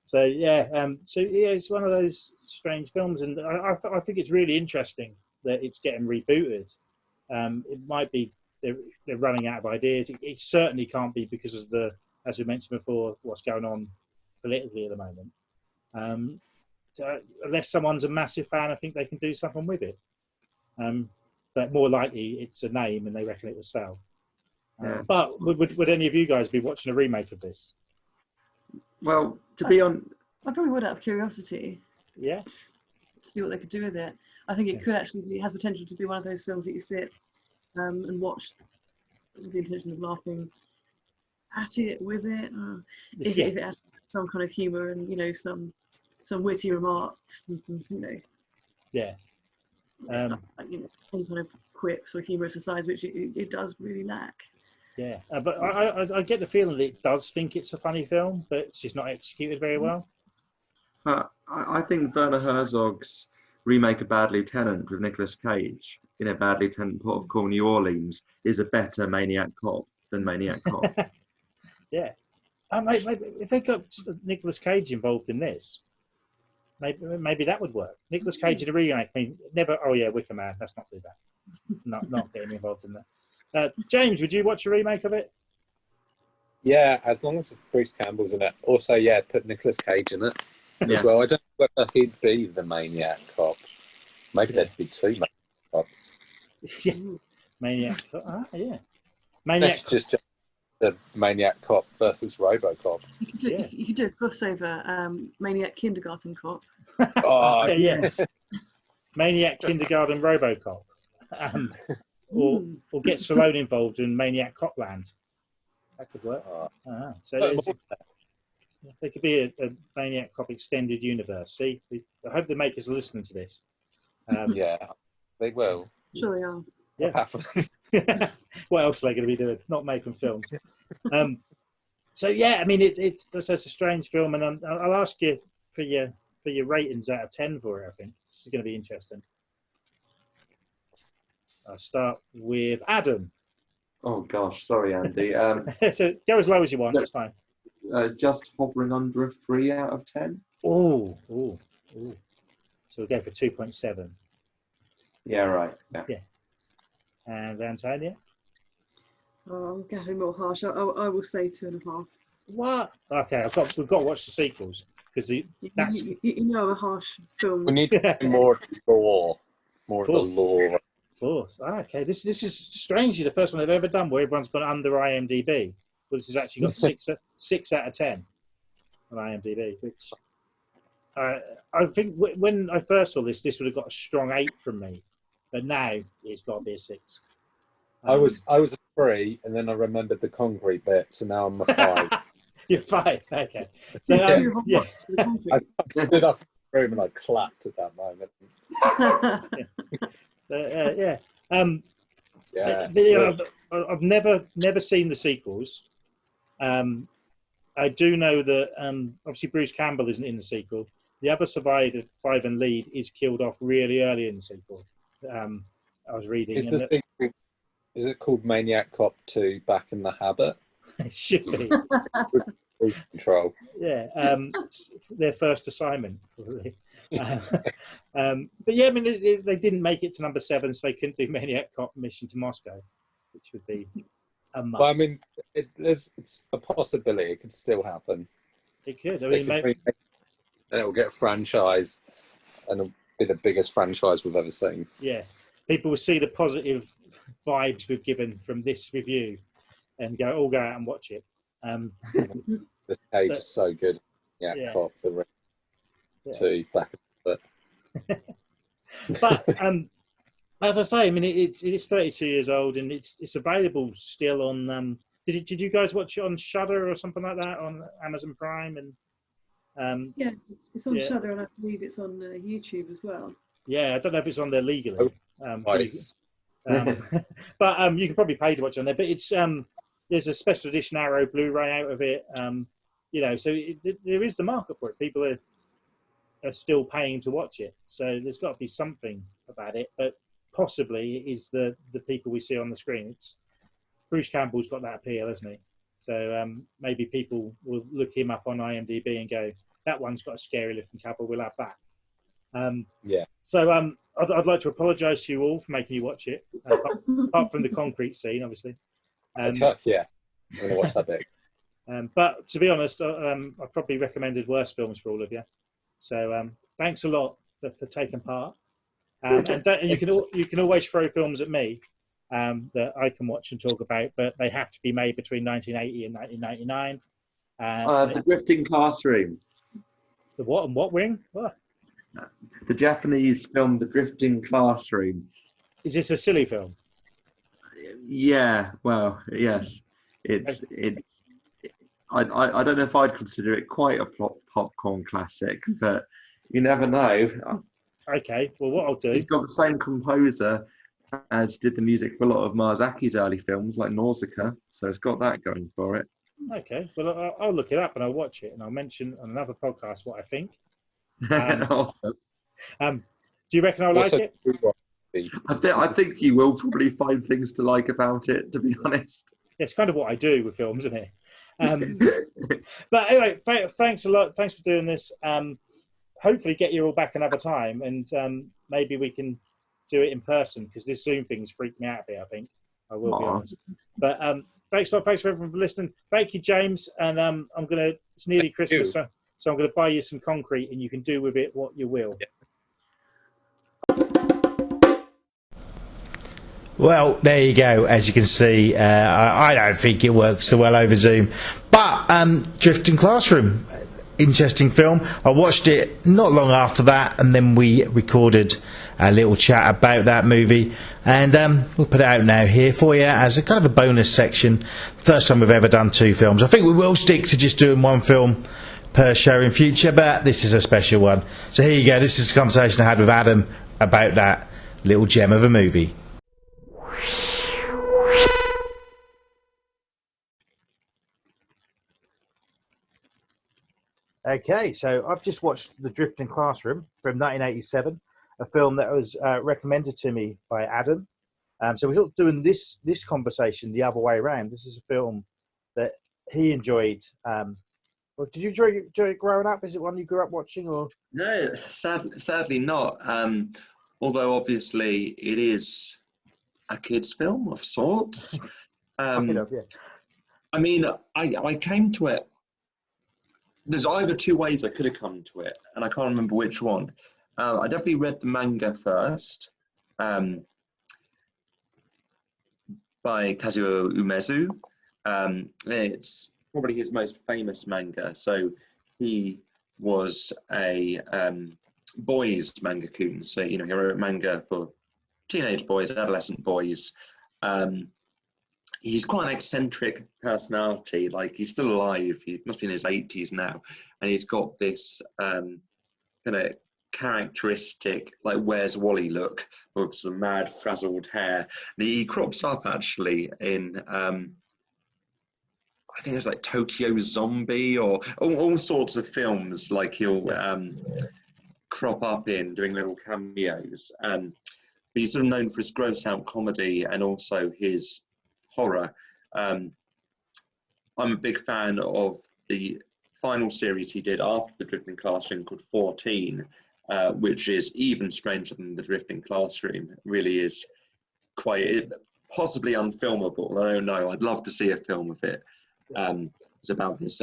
So it's one of those strange films, and I think it's really interesting that it's getting rebooted. It might be they're running out of ideas. It certainly can't be because of as we mentioned before, what's going on politically at the moment. So unless someone's a massive fan, I think they can do something with it. But more likely, it's a name, and they reckon it will sell. But would any of you guys be watching a remake of this? Well, to be on, I probably would out of curiosity. Yeah. To see what they could do with it. I think it could actually it has potential to be one of those films that you sit and watch with the intention of laughing at it, with it. If it has some kind of humour and some witty remarks and some, Yeah. any kind of quips or humorous asides, which it does really lack. Yeah, but I get the feeling that it does think it's a funny film, but it's just not executed very well. I think Werner Herzog's remake of Bad Lieutenant with Nicolas Cage in a Bad Lieutenant Port of Call, New Orleans is a better Maniac Cop than Maniac Cop. Yeah. Maybe if they got Nicolas Cage involved in this, maybe that would work. Nicolas Cage in a remake, never. Oh yeah, Wicker Man. Let's not do that. Not getting involved in that. James, would you watch a remake of it? Yeah, as long as Bruce Campbell's in it. Also, put Nicolas Cage in it as well. I don't know whether he'd be the Maniac Cop. Maybe there'd be two Maniac Cops. Yeah, Maniac Cop. Yeah, Maniac. Just the Maniac Cop versus RoboCop. You could do a crossover, Maniac Kindergarten Cop. Oh yes. Maniac Kindergarten RoboCop. Or get Stallone involved in Maniac Copland. That could work. So there could be a Maniac Cop extended universe. See, I hope the makers are listening to this. Yeah, they will. Sure they are. Yeah. What else are they going to be doing? Not making films. So yeah, I mean it's a strange film, and I'll ask you for your ratings out of 10 for it. I think this is going to be interesting. I'll start with Adam. Oh gosh, sorry, Andy. So go as low as you want. It's fine. Just hovering under a 3 out of 10. Oh. So we'll go for 2.7. Yeah, right. Yeah. And Antonia? Oh, I'm getting more harsh. I will say 2.5. What? Okay, we've got to watch the sequels because that's You know I'm a harsh film. We need more lore, more of the lore. Of course. Okay, this is strangely the first one I've ever done where everyone's gone under IMDb. Well, this has actually got 6 out of 10 on IMDb, which I think when I first saw this would have got a strong 8 from me, but now it's got to be a 6. I was a 3, and then I remembered the concrete bit, so now I'm a 5. You're 5. Okay. So I stood up in the room and I clapped at that moment. I've never seen the sequels. I do know that obviously Bruce Campbell isn't in the sequel. The other survivor and lead is killed off really early in the sequel. I was reading. Is it called Maniac Cop 2 Back in the Habit? It should be. Control. Yeah, their first assignment, probably. But yeah, I mean, they didn't make it to number 7, so they couldn't do Maniac Cop Mission to Moscow, which would be a must. But I mean, it's a possibility. It could still happen. It could. I mean, maybe... and it will get a franchise, and it'll be the biggest franchise we've ever seen. Yeah, people will see the positive vibes we've given from this review, and all go out and watch it. This page is so good. Yeah, Cop the Ring 2 Back in the Habit. But as I say, I mean, it is 32 years old, and it's available still on. Did you guys watch it on Shudder or something like that on Amazon Prime? And yeah, it's on Shudder, and I believe it's on YouTube as well. Yeah, I don't know if it's on there legally. Nice. But you can probably pay to watch it on there. But it's there's a special edition Arrow Blu-ray out of it. So there is the market for it. People are still paying to watch it. So there's got to be something about it. But possibly it is the people we see on the screen. It's Bruce Campbell's got that appeal, hasn't he? So maybe people will look him up on IMDb and go, that one's got a scary looking couple, we'll have that. So I'd like to apologise to you all for making you watch it, apart from the concrete scene, obviously. I'm going to watch that bit. But to be honest, I've probably recommended worse films for all of you. So thanks a lot for taking part. And you can always throw films at me that I can watch and talk about, but they have to be made between 1980 and 1999. The Drifting Classroom. The what and what ring? What? The Japanese film The Drifting Classroom. Is this a silly film? Yeah, well, yes. I don't know if I'd consider it quite a popcorn classic, but you never know. Okay, well, what I'll do... He's got the same composer as did the music for a lot of Miyazaki's early films, like Nausicaa, so it's got that going for it. Okay, well, I'll look it up and I'll watch it, and I'll mention on another podcast what I think. Awesome. Do you reckon I'll like it? I think you will probably find things to like about it, to be honest. It's kind of what I do with films, isn't it? But anyway, thanks a lot. Thanks for doing this. Hopefully get you all back another time, and maybe we can do it in person, because this Zoom thing's freaked me out a bit, I think. I will be honest. But thanks for everyone for listening. Thank you, James. And it's nearly Christmas, so I'm going to buy you some concrete, and you can do with it what you will. Yeah. Well, there you go. As you can see, I don't think it works so well over Zoom. But Drifting Classroom, interesting film. I watched it not long after that, and then we recorded a little chat about that movie. And we'll put it out now here for you as a kind of a bonus section. First time we've ever done 2 films. I think we will stick to just doing 1 film per show in future, but this is a special one. So here you go. This is a conversation I had with Adam about that little gem of a movie. Okay, so I've just watched The Drifting Classroom from 1987, a film that was recommended to me by Adam. So we're sort of doing this conversation the other way around. This is a film that he enjoyed. Well, did you enjoy it growing up? Is it one you grew up watching, or? No, sadly not. Although obviously it is a kids' film of sorts. Kind of, yeah. I mean, I came to it. There's either two ways I could have come to it, and I can't remember which one. I definitely read the manga first, by Kazuo Umezu. It's probably his most famous manga. So he was a boys mangakun. So, he wrote manga for teenage boys, adolescent boys. He's quite an eccentric personality. Like, he's still alive. He must be in his 80s now. And he's got this kind of characteristic, like, Where's Wally look, with some mad, frazzled hair. And he crops up, actually, in, I think it's like Tokyo Zombie or all sorts of films, like he'll crop up in, doing little cameos. He's sort of known for his gross-out comedy and also his horror. I'm a big fan of the final series he did after The Drifting Classroom called 14, which is even stranger than The Drifting Classroom. It really is possibly unfilmable. I don't know. I'd love to see a film of it. It's about this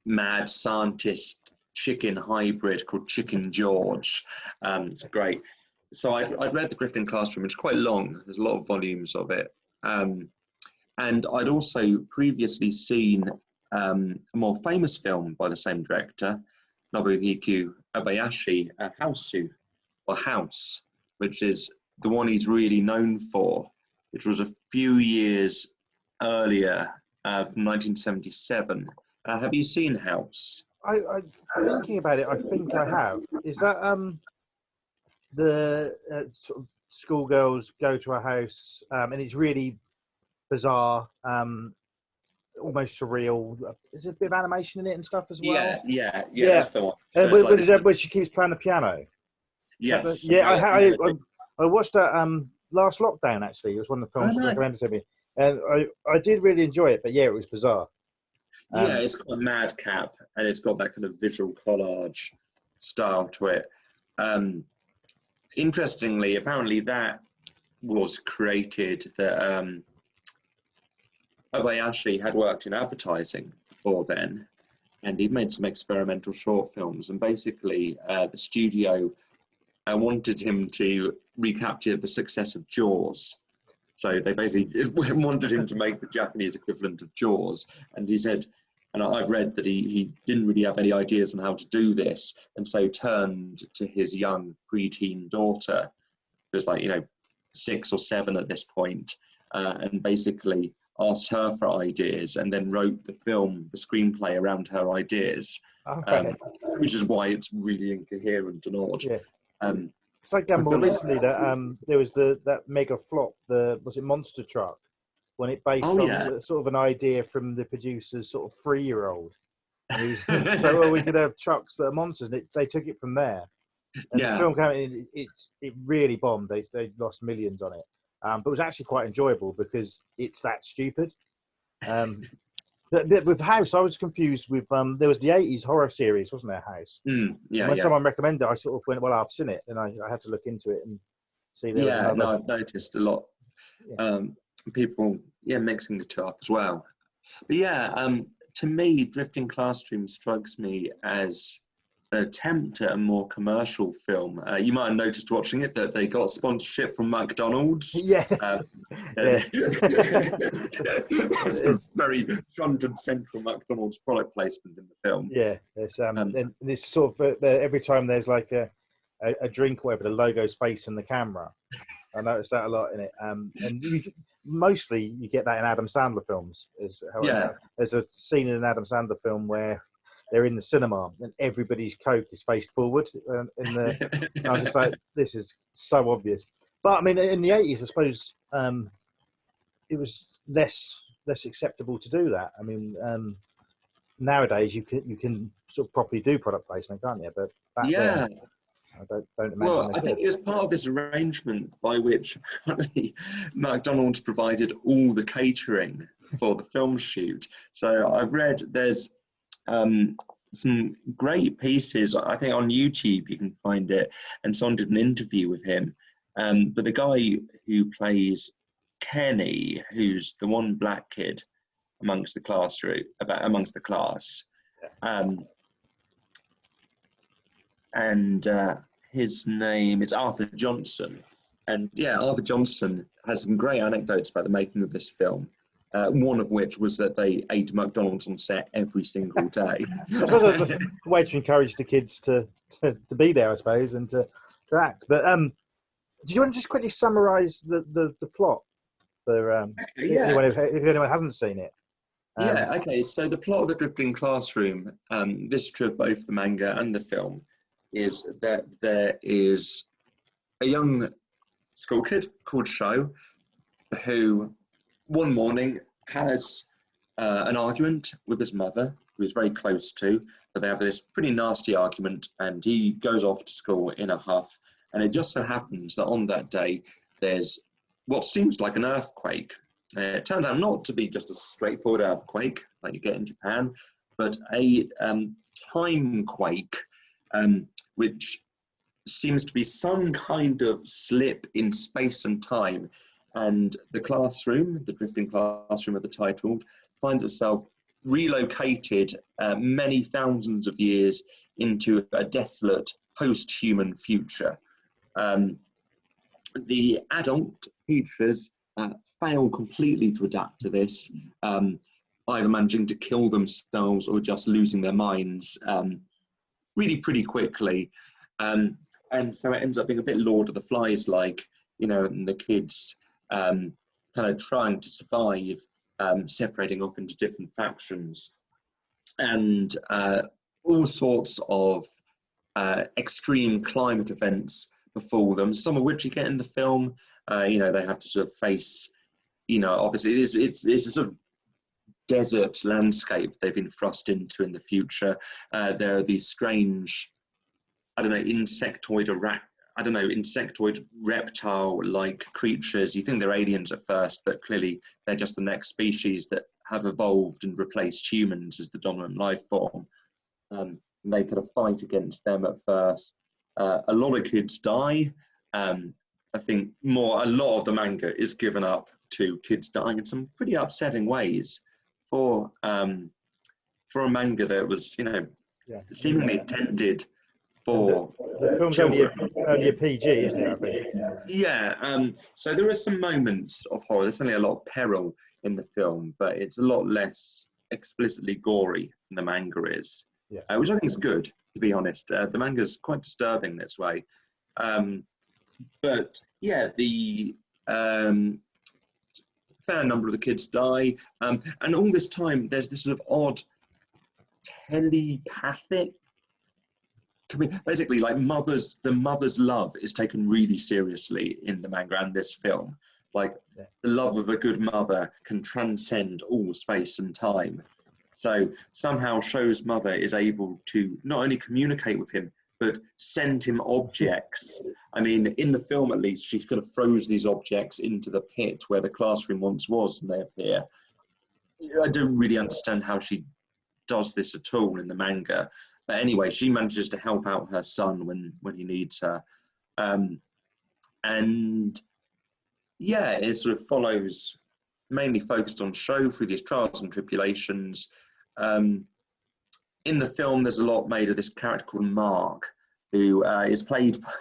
mad scientist chicken hybrid called Chicken George. It's great. So I'd read The Drifting Classroom. It's quite long. There's a lot of volumes of it. And I'd also previously seen a more famous film by the same director, Nobuhiko Obayashi, House, which is the one he's really known for, which was a few years earlier, from 1977. Have you seen House? I'm thinking about it. I think I have. Is that the sort of schoolgirls go to a house, and it's really bizarre, almost surreal. Is there a bit of animation in it and stuff as well? Yeah. That's the one. So where she keeps playing the piano. Yes. Yeah, I watched that last lockdown. Actually, it was one of the films recommended to me, and I did really enjoy it. But yeah, it was bizarre. It's got a madcap, and it's got that kind of visual collage style to it. Interestingly, apparently that was created that Obayashi had worked in advertising before then, and he'd made some experimental short films, and basically the studio wanted him to recapture the success of Jaws. So they basically wanted him to make the Japanese equivalent of Jaws, and he said, and I've read that he didn't really have any ideas on how to do this, and so turned to his young preteen daughter, who was like, 6 or 7 at this point, and basically asked her for ideas, and then wrote the screenplay around her ideas, which is why it's really incoherent and odd. Yeah. It's like more recently that there was that mega flop, was it Monster Truck, when it based on sort of an idea from the producer's sort of 3-year-old. And we could have trucks that are monsters, and they took it from there. And the film came in, it really bombed. They lost millions on it, but it was actually quite enjoyable because it's that stupid. With House, I was confused with there was the 80s horror series, wasn't there, House? When someone recommended it, I sort of went, well, I've seen it, and I had to look into it and see. I've noticed a lot people mixing the two up as well. But to me, Drifting Classroom strikes me as an attempt at a more commercial film. You might have noticed watching it that they got sponsorship from McDonald's. Yes. It's a very front and central McDonald's product placement in the film. Yeah, and it's sort of every time there's like a drink or whatever, the logo's facing the camera. I noticed that a lot in it. And mostly you get that in Adam Sandler films. There's a scene in an Adam Sandler film where they're in the cinema and everybody's coat is faced forward. I was just like, this is so obvious. But I mean, in the 80s, I suppose it was less acceptable to do that. I mean, nowadays you can sort of properly do product placement, can't you? But back then, I don't imagine. Well, they I think could. it was part of this arrangement by which apparently McDonald's provided all the catering for the film shoot. So I've read there's some great pieces. I think on YouTube you can find it, and someone did an interview with him. But the guy who plays Kenny, who's the one black kid amongst the class, and his name is Arthur Johnson. And yeah, Arthur Johnson has some great anecdotes about the making of this film. One of which was that they ate McDonald's on set every single day. I suppose that's a way to encourage the kids to be there, I suppose, and to act. But do you want to just quickly summarise the plot for if anyone hasn't seen it? Yeah, okay. So the plot of The Drifting Classroom, this is true of both the manga and the film, is that there is a young school kid called Sho who one morning has an argument with his mother, who he's very close to, but they have this pretty nasty argument, and he goes off to school in a huff. And it just so happens that on that day, there's what seems like an earthquake. It turns out not to be just a straightforward earthquake like you get in Japan, but a time quake, which seems to be some kind of slip in space and time. And the classroom, the drifting classroom of the title, finds itself relocated many thousands of years into a desolate post-human future. The adult teachers fail completely to adapt to this, either managing to kill themselves or just losing their minds really pretty quickly. And so it ends up being a bit Lord of the Flies-like, and the kids kind of trying to survive, separating off into different factions, and all sorts of extreme climate events befall them, some of which you get in the film. They have to sort of face, obviously it's a sort of desert landscape they've been thrust into in the future. There are these strange, insectoid reptile-like creatures. You think they're aliens at first, but clearly they're just the next species that have evolved and replaced humans as the dominant life form. They kind of fight against them at first. A lot of kids die. I think a lot of the manga is given up to kids dying in some pretty upsetting ways for a manga that was, seemingly intended for. The film's only a PG, isn't it? I think. Yeah. So there are some moments of horror. There's certainly a lot of peril in the film, but it's a lot less explicitly gory than the manga is. Yeah. Which I think is good, to be honest. The manga's quite disturbing this way. But yeah, the fair number of the kids die. And all this time, there's this sort of odd telepathic, basically like the mother's love is taken really seriously in the manga and this film. Like the love of a good mother can transcend all space and time. So somehow Sho's mother is able to not only communicate with him, but send him objects. I mean, in the film at least, she kind of throws these objects into the pit where the classroom once was, and they appear. I don't really understand how she does this at all in the manga. But anyway, she manages to help out her son when he needs her. And yeah, it sort of follows, mainly focused on Sho through these trials and tribulations. In the film, there's a lot made of this character called Mark, who is played by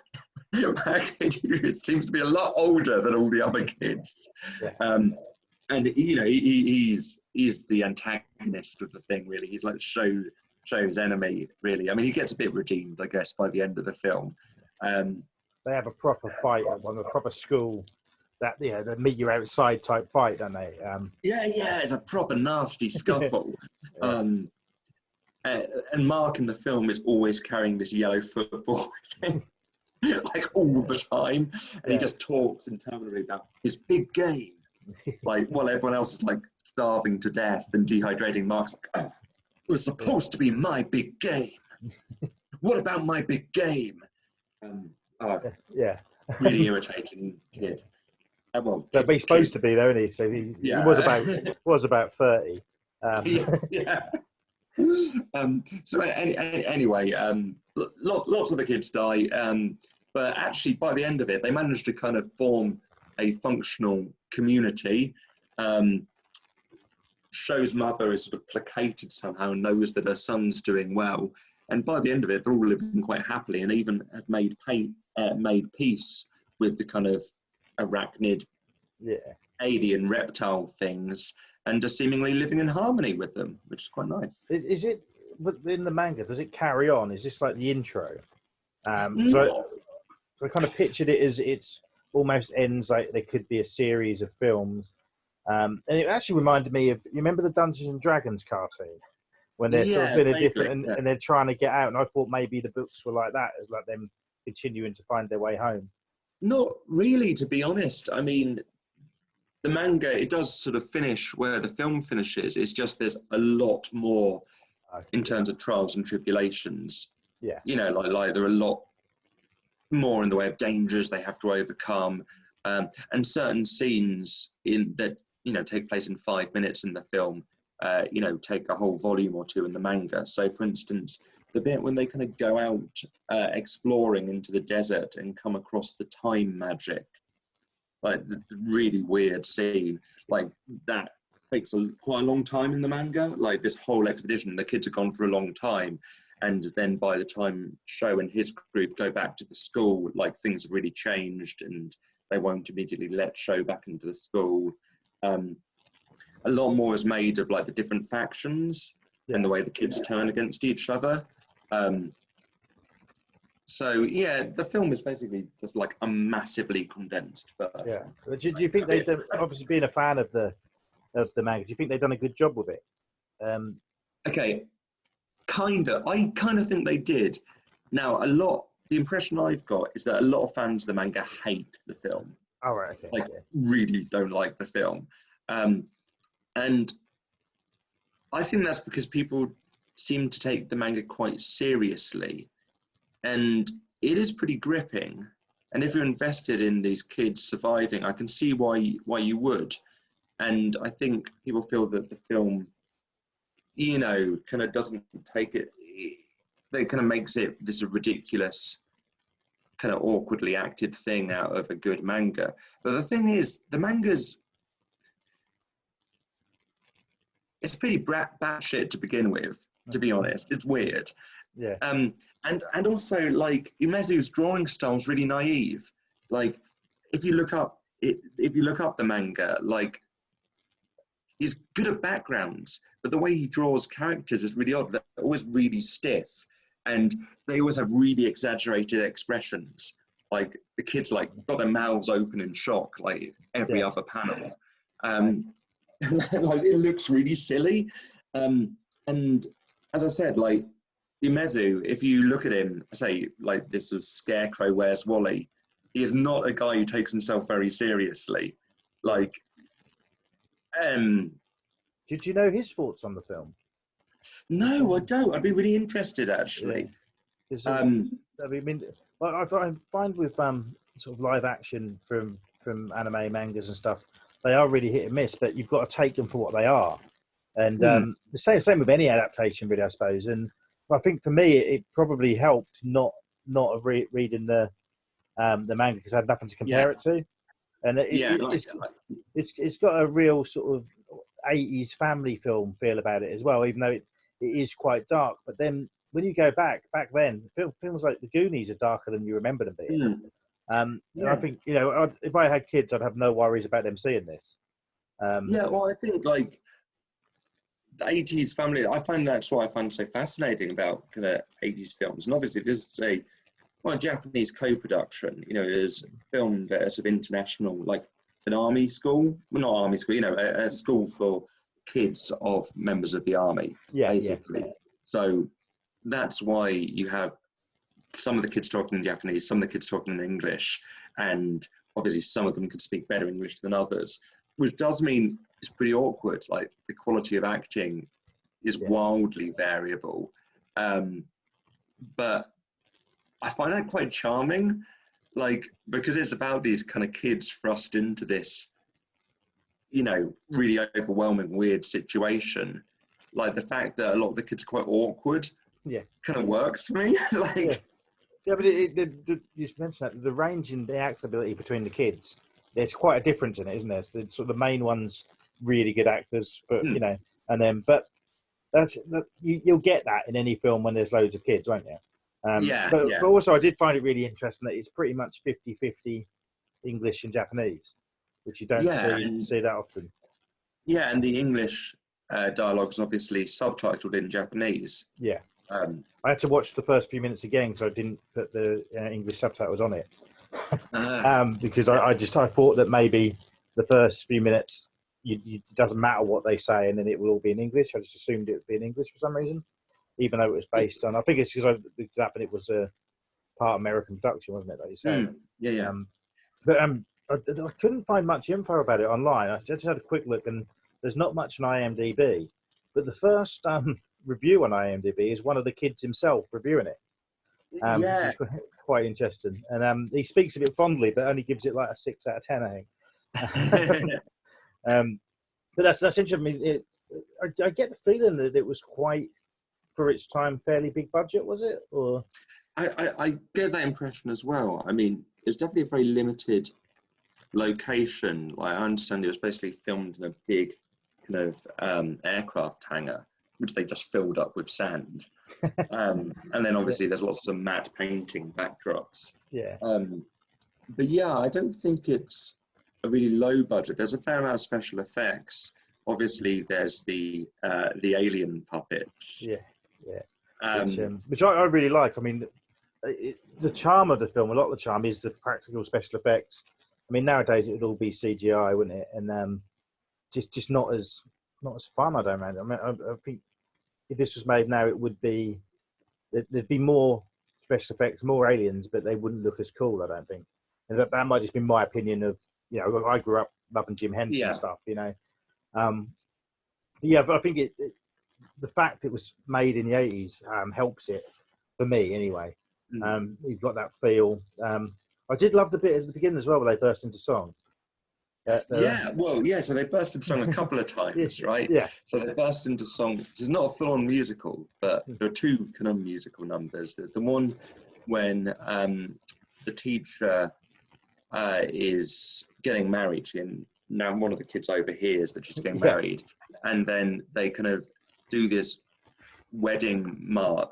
a kid who seems to be a lot older than all the other kids. And he's the antagonist of the thing, really. He's like Sho's enemy, really. I mean, he gets a bit redeemed, I guess, by the end of the film. They have a proper fight at a proper school. That they meet you outside type fight, don't they? Yeah, it's a proper nasty scuffle. And Mark in the film is always carrying this yellow football thing, like all the time, and he just talks interminably about his big game, like while everyone else is like starving to death and dehydrating. Mark's like, oh, it was supposed to be my big game. What about my big game? Oh, Yeah. really irritating kid. Well, But he's supposed to be though, isn't he? So he was about 30. Yeah. So anyway, lots of the kids die, but actually by the end of it, they managed to kind of form a functional community. Show's mother is sort of placated somehow and knows that her son's doing well, and by the end of it, they're all living quite happily, and even have made peace with the kind of arachnid, alien reptile things, and are seemingly living in harmony with them, which is quite nice. Is it in the manga? Does it carry on? Is this like the intro? No. So I kind of pictured it as it's almost ends like there could be a series of films. And it actually reminded me of, you remember the Dungeons and Dragons cartoon when they're sort of in a different and they're trying to get out, and I thought maybe the books were like that, as like them continuing to find their way home. Not really, to be honest. I mean, the manga, it does sort of finish where the film finishes. It's just there's a lot more in terms of trials and tribulations. Yeah. You know, like there are a lot more in the way of dangers they have to overcome, and certain scenes in that, you know, take place in 5 minutes in the film, you know, take a whole volume or two in the manga. So, for instance, the bit when they kind of go out exploring into the desert and come across the time magic, like the really weird scene, like that takes quite a long time in the manga. Like this whole expedition, the kids have gone for a long time, and then by the time Sho and his group go back to the school, like things have really changed, and they won't immediately let Sho back into the school. A lot more is made of like the different factions and the way the kids turn against each other. So yeah, the film is basically just like a massively condensed version. Yeah. Do you think they've done, obviously being a fan of the manga, do you think they've done a good job with it? Okay, I kind of think they did. Now, the impression I've got is that a lot of fans of the manga hate the film. Oh, right, okay. Like, really don't like the film. And I think that's because people seem to take the manga quite seriously. And it is pretty gripping. And if you're invested in these kids surviving, I can see why you would. And I think people feel that the film, you know, kind of doesn't take it, it kind of makes it this ridiculous, kind of awkwardly acted thing out of a good manga. But the thing is, the manga's, it's pretty batshit to begin with, to be honest. It's weird. Yeah. And also, like, Umezu's drawing style is really naive. Like, if you look up the manga, like, he's good at backgrounds, but the way he draws characters is really odd. They're always really stiff, and they always have really exaggerated expressions. Like, the kids, like, got their mouths open in shock, like, every other panel. Like, it looks really silly. And as I said, like, Umezu, if you look at him, say, like, this is Scarecrow Where's Wally, he is not a guy who takes himself very seriously. Like, did you know his thoughts on the film? No, I don't. I'd be really interested, actually. Yeah. I mean, I find with sort of live action from anime, mangas and stuff, they are really hit and miss, but you've got to take them for what they are. And the same with any adaptation, really, I suppose. And I think for me, it probably helped not have reading the manga, because I had nothing to compare it to. And it's got a real sort of 80s family film feel about it as well, even though it is quite dark. But then when you go back then, films like The Goonies are darker than you remember them being. And I think, you know, if I had kids, I'd have no worries about them seeing this. Well, I think, like, the 80s family, I find that's what I find so fascinating about kind of 80s films. And obviously, this is a Japanese co-production. You know, it's filmed at a sort of international, like, an army school. Well, not army school, you know, a school for kids of members of the army, basically. Yeah. So that's why you have some of the kids talking in Japanese, some of the kids talking in English, and obviously some of them can speak better English than others, which does mean it's pretty awkward. Like, the quality of acting is wildly variable. But I find that quite charming, like, because it's about these kind of kids thrust into this, really overwhelming, weird situation. Like the fact that a lot of the kids are quite awkward, kind of works for me. Like, yeah, but you mentioned that the range in the actability between the kids, there's quite a difference in it, isn't there? So sort of the main ones, really good actors, but and then you'll get that in any film when there's loads of kids, won't you? But also I did find it really interesting that it's pretty much 50-50 English and Japanese, which you don't see that often. Yeah, and the English dialogue is obviously subtitled in Japanese. Yeah. I had to watch the first few minutes again because I didn't put the English subtitles on it. Because I thought that maybe the first few minutes it doesn't matter what they say and then it will all be in English. I just assumed it would be in English for some reason, even though it was based on. I think it's because it was a part American production, wasn't it? Like you say. But I couldn't find much info about it online. I just had a quick look, and there's not much on IMDb. But the first review on IMDb is one of the kids himself reviewing it. Which is quite interesting. And he speaks of it fondly, but only gives it like a 6 out of 10, I think. But that's interesting. I mean, I get the feeling that it was quite, for its time, fairly big budget, was it? Or I get that impression as well. I mean, it's definitely a very limited location. Like, I understand it was basically filmed in a big kind of aircraft hangar, which they just filled up with sand. And then obviously there's lots of matte painting backdrops. But yeah, I don't think it's a really low budget. There's a fair amount of special effects. Obviously there's the alien puppets. Which I really like. I mean, the charm of the film, a lot of the charm is the practical special effects. I mean, nowadays it would all be CGI, wouldn't it? And just not as fun, I don't know. I mean, I think if this was made now, it would be there'd be more special effects, more aliens, but they wouldn't look as cool, I don't think. And that might just be my opinion of, I grew up loving Jim Henson stuff, But I think the fact it was made in the 80s helps it, for me anyway. You've got that feel. I did love the bit at the beginning as well where they burst into song. So they burst into song a couple of times, right? So they burst into song. It's not a full-on musical, but there are two kind of musical numbers. There's the one when the teacher is getting married, and now one of the kids overhears that she's getting married, and then they kind of do this wedding march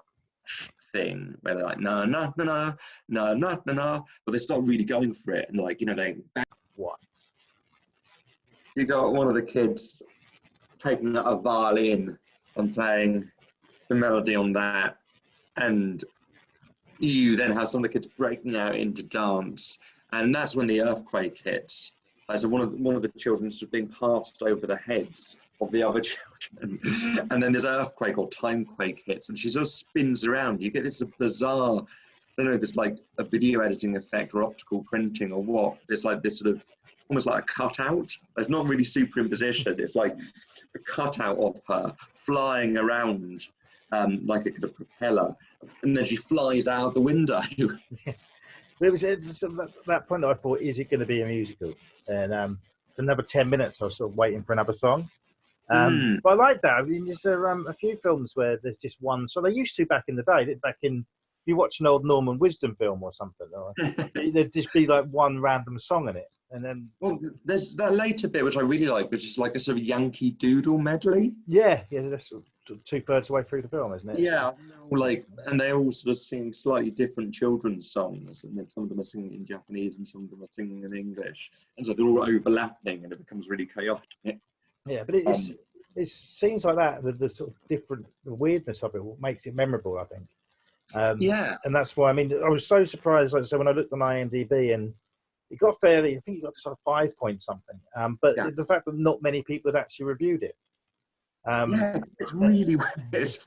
thing where they're like, no, no, no, no, no, no, no, no, but they start really going for it, and like, they what? You got one of the kids taking a violin and playing the melody on that, and you then have some of the kids breaking out into dance, and that's when the earthquake hits. So one of the children is being passed over the heads of the other children, and then this earthquake or timequake hits, and she sort of spins around. You get this bizarre, I don't know if it's like a video editing effect or optical printing or what. It's like this sort of almost like a cutout. It's not really superimposition. It's like a cutout of her flying around like a kind of propeller, and then she flies out of the window. It was at that point that I thought, is it going to be a musical? And for another 10 minutes, I was sort of waiting for another song. But I like that. I mean, there's a few films where there's just one. So they used to back in the day. If you watch an old Norman Wisdom film or something, there'd just be like one random song in it. And then, there's that later bit which I really like, which is like a sort of Yankee Doodle medley. That's sort of 2/3 of the way through the film, isn't it? Yeah, and they all sort of sing slightly different children's songs, and then some of them are singing in Japanese and some of them are singing in English, and so they're all overlapping, and it becomes really chaotic. Yeah, but it's scenes like that, the sort of the weirdness of it, what makes it memorable, I think. And that's why, I mean, I was so surprised. Like, so when I looked on IMDb, and it got I think it got sort of 5 point something. But the fact that not many people had actually reviewed it. It's really weird.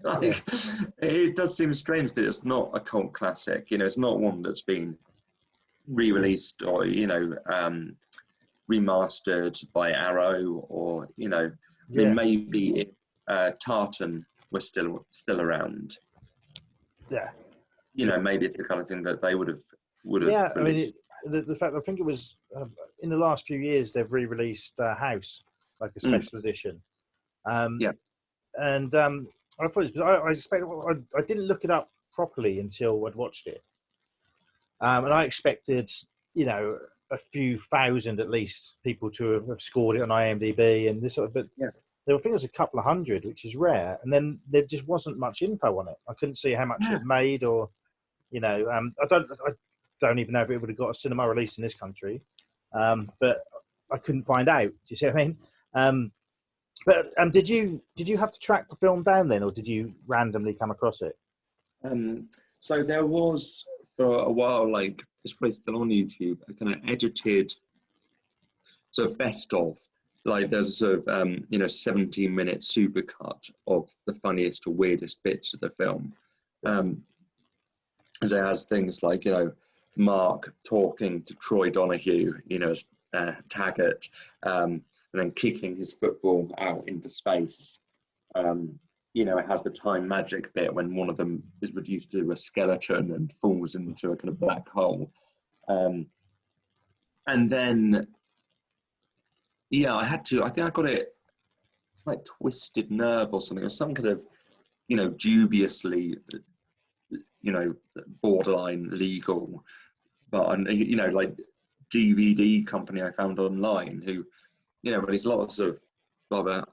It does seem strange that it's not a cult classic. It's not one that's been re-released or remastered by Arrow, or maybe Tartan was still around. maybe it's the kind of thing that they would have Yeah, I mean, released. the fact I think it was in the last few years they've re-released House, like a special edition. Yeah. And I thought I expect I didn't look it up properly until I'd watched it, and I expected a few thousand at least people to have scored it on IMDb and this sort of, but Yeah. there were, I think it was a couple of hundred, which is rare, and then there just wasn't much info on it. I couldn't see how much it made, or I don't even know if it would have got a cinema release in this country, but I couldn't find out. Do you see what I mean? But did you have to track the film down then, or did you randomly come across it? So there was for a while, like it's probably still on YouTube, a kind of edited sort of best of, like there's a sort of 17-minute supercut of the funniest or weirdest bits of the film. As it has things like Mark talking to Troy Donahue, as Taggart, and then kicking his football out into space. It has the time magic bit when one of them is reduced to a skeleton and falls into a kind of black hole. And then, I think I got it like Twisted Nerve or something, or some kind of, dubiously, borderline legal, but, like DVD company I found online who, release lots of rather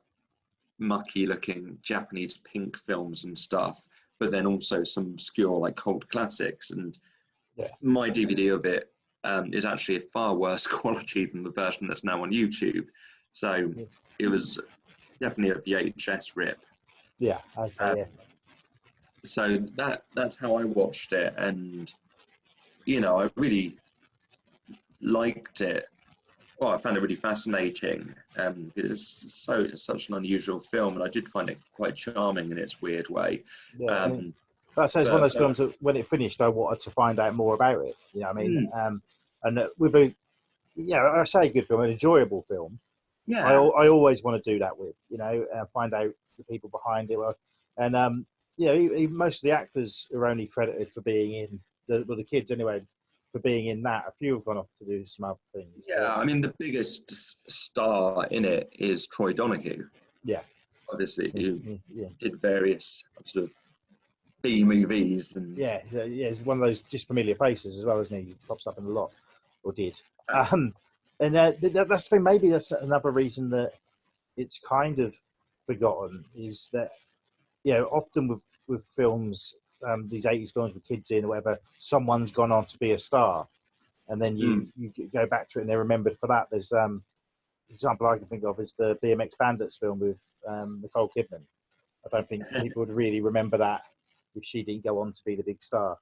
mucky looking Japanese pink films and stuff, but then also some obscure like cult classics. And my DVD of it is actually a far worse quality than the version that's now on YouTube. So it was definitely a VHS rip. Yeah. Okay. So that's how I watched it, and I really liked it. Well, I found it really fascinating. It's such an unusual film, and I did find it quite charming in its weird way. Yeah, that says one of those films that when it finished, I wanted to find out more about it. You know what I mean? And with I say a good film, an enjoyable film. Yeah, I always want to do that with, find out the people behind it. And most of the actors are only credited for being in the kids anyway, for being in that. A few have gone off to do some other things. Yeah, I mean the biggest star in it is Troy Donahue. Yeah, obviously, who did various sort of B movies and he's one of those just familiar faces as well, isn't he? He pops up in a lot, or did. And that's the thing. Maybe that's another reason that it's kind of forgotten, is that often with films, these 80s films with kids in or whatever, someone's gone on to be a star, and then you go back to it and they're remembered for that. There's an example I can think of is the BMX Bandits film with Nicole Kidman. I don't think people would really remember that if she didn't go on to be the big star.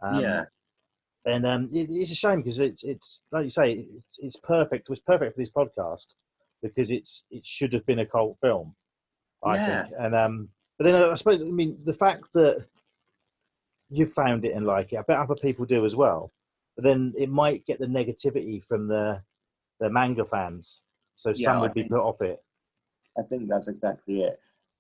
And it's a shame because it's like you say, it's perfect. It was perfect for this podcast because it should have been a cult film, I think. And but then I suppose, the fact that you found it and like it, I bet other people do as well. But then it might get the negativity from the manga fans, so some would be put off it. I think that's exactly it.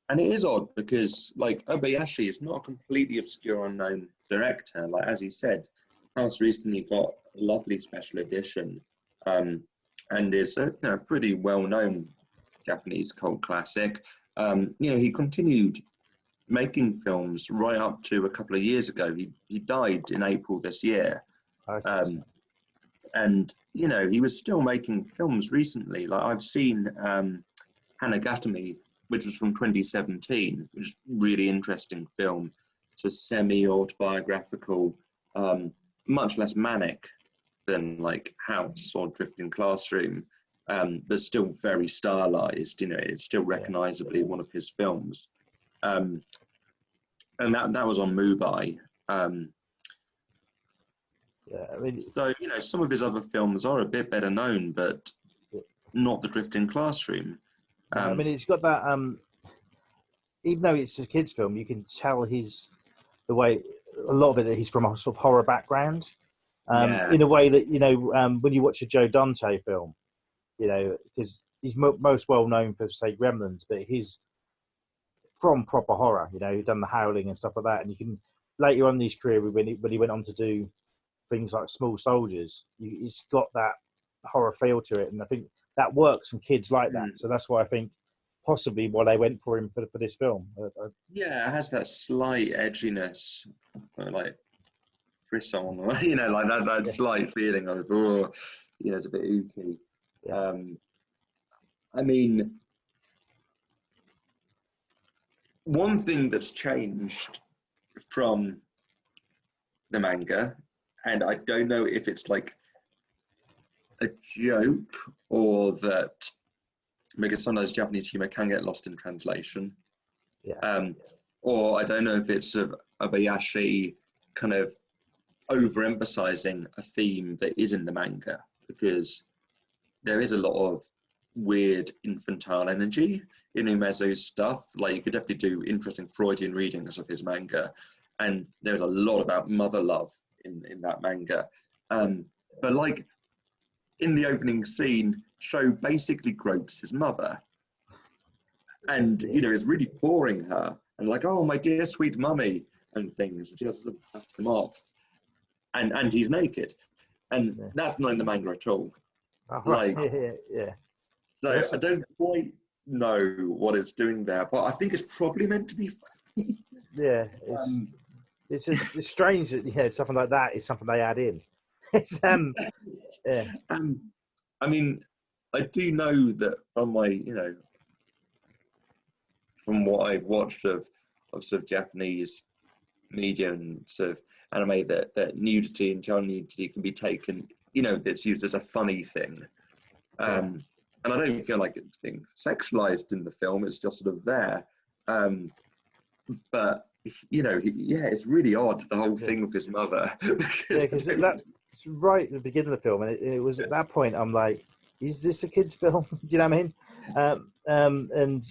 And it is odd because, like, Obayashi is not a completely obscure, unknown director. Like, as you said, House recently got a lovely special edition, and is a pretty well-known Japanese cult classic. He continued making films right up to a couple of years ago. He died in April this year. And, he was still making films recently. Like, I've seen Hanagatami, which was from 2017, which is a really interesting film. So semi-autobiographical, much less manic than like House or Drifting Classroom, but still very stylized. It's still recognizably one of his films. And that was on Mubai. So, some of his other films are a bit better known, but not the Drifting Classroom. It's got that, even though it's a kid's film, you can tell the way, a lot of it, that he's from a sort of horror background. In a way that, when you watch a Joe Dante film, because he's most well known for, say, Gremlins, but he's from proper horror, he's done The Howling and stuff like that. And you can later on in his career, when he went on to do things like Small Soldiers, he's got that horror feel to it, and I think that works from kids like that. So that's why I think possibly why they went for him for this film. Yeah, it has that slight edginess, like frisson, like that slight feeling of, oh, it's a bit ooky. Yeah. I mean, one thing that's changed from the manga, and I don't know if it's like a joke or that, because sometimes Japanese humor can get lost in translation. Yeah. Or I don't know if it's of Abayashi kind of overemphasizing a theme that is in the manga, because there is a lot of weird infantile energy in Umezu's stuff. Like, you could definitely do interesting Freudian readings of his manga, and there's a lot about mother love in that manga. But like in the opening scene, Sho basically gropes his mother, and is really pouring her, and like, oh, my dear sweet mummy, and things. She has to cut him off, and he's naked, and that's not in the manga at all. Oh, right. Yeah. So I don't quite know what it's doing there, but I think it's probably meant to be funny. Yeah, it's strange that something like that is something they add in. It's yeah. I mean, I do know that from my from what I've watched of sort of Japanese media and sort of anime, that nudity and child nudity can be taken, that's used as a funny thing. And I don't feel like it's being sexualized in the film. It's just sort of there. But it's really odd, the whole thing with his mother. Because that's right at the beginning of the film, and it was at that point I'm like, is this a kids' film? Do you know what I mean?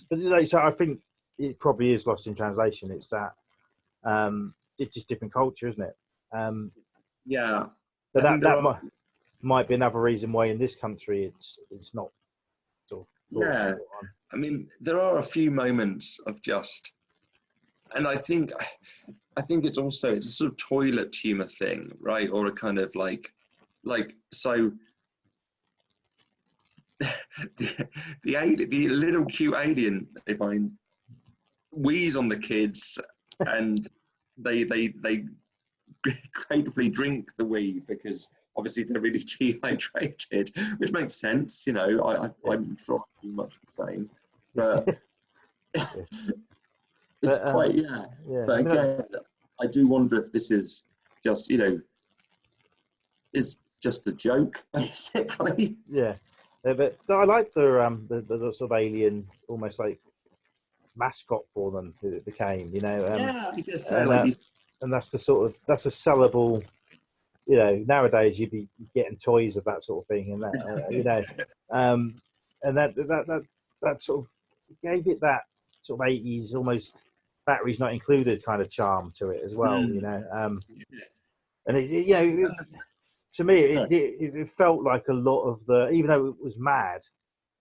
But so I think it probably is lost in translation. It's that it's just different culture, isn't it? Yeah. But that might be another reason why in this country it's not. Yeah, I mean, there are a few moments of just, and I think it's a sort of toilet humor thing, right? Or a kind of like so. the little cute alien they find wheeze on the kids, and they gratefully drink the wee, because obviously they're really dehydrated, which makes sense. I'm sure I do much the same, but it's quite But again, I do wonder if this is just is just a joke, basically. Yeah, but I like the sort of alien, almost like mascot for them that it became. I guess so. And that's a sellable. Nowadays you'd be getting toys of that sort of thing, and that and that sort of gave it that sort of 80s almost batteries not included kind of charm to it as well. And to me it felt like a lot of the, even though it was mad,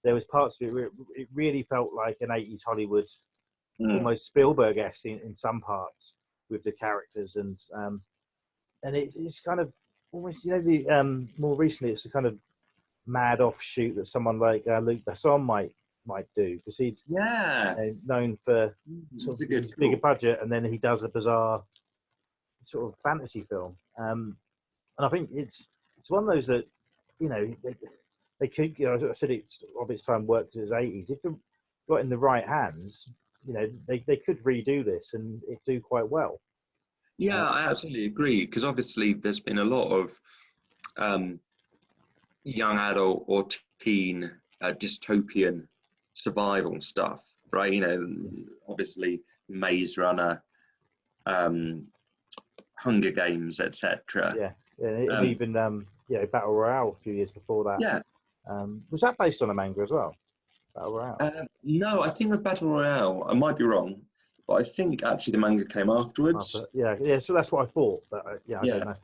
there was parts of it where it really felt like an 80s Hollywood, almost Spielberg-esque in some parts with the characters, and it's kind of almost, the more recently it's a kind of mad offshoot that someone like Luc Besson might do, because he's known for sort of his bigger budget, and then he does a bizarre sort of fantasy film, and I think it's one of those that they could, I said it's of its time worked as 80s. If they're got in the right hands, they could redo this and it do quite well. Yeah, I absolutely agree, because obviously there's been a lot of young adult or teen dystopian survival stuff, right? Obviously Maze Runner, Hunger Games, etc. And even Battle Royale a few years before that. Yeah. Was that based on a manga as well? Battle Royale? No, I think with Battle Royale, I might be wrong, but I think actually the manga came afterwards. So that's what I thought, but I don't know.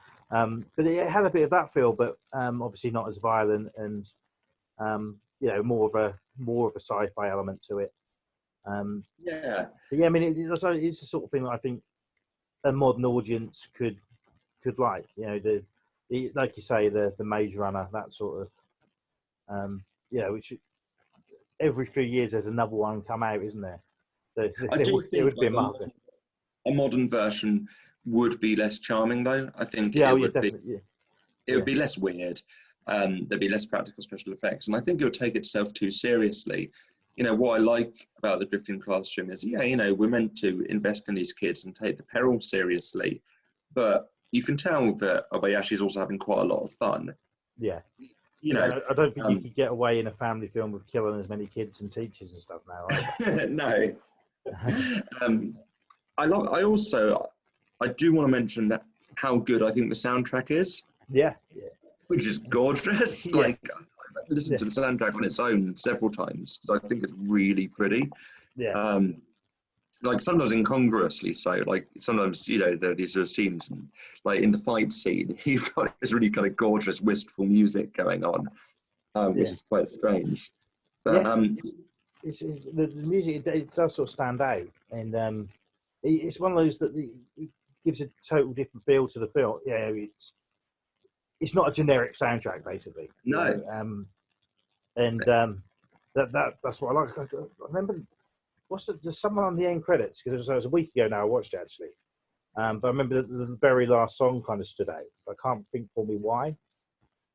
But it had a bit of that feel, but obviously not as violent, and more of a sci-fi element to it. I mean, it's the sort of thing that I think a modern audience could like. You know, the like you say, the Maze Runner, that sort of which every few years there's another one come out, isn't there? So I it do would, think be a like, market. a modern version would be less charming, though. I think Yeah, it would be. definitely. Yeah. It would be less weird. There'd be less practical special effects, and I think it would take itself too seriously. You know, what I like about the Drifting Classroom is, we're meant to invest in these kids and take the peril seriously, but you can tell that Obayashi's also having quite a lot of fun. Yeah. I don't think you could get away in a family film with killing as many kids and teachers and stuff now. Right? No. I do want to mention that how good I think the soundtrack is. Yeah. Which is gorgeous. Yeah. Like, I've listened to the soundtrack on its own several times. I think it's really pretty. Yeah. Like sometimes incongruously so. Like sometimes, there are these sort of scenes, and, like in the fight scene, you've got this really kind of gorgeous, wistful music going on, which is quite strange. But the music it does sort of stand out, and it's one of those that it gives a total different feel to the film. Yeah, it's not a generic soundtrack, basically. No. That's what I like. I remember, there's someone on the end credits, because it was a week ago now I watched it, actually. But I remember the very last song kind of stood out. I can't think for me why.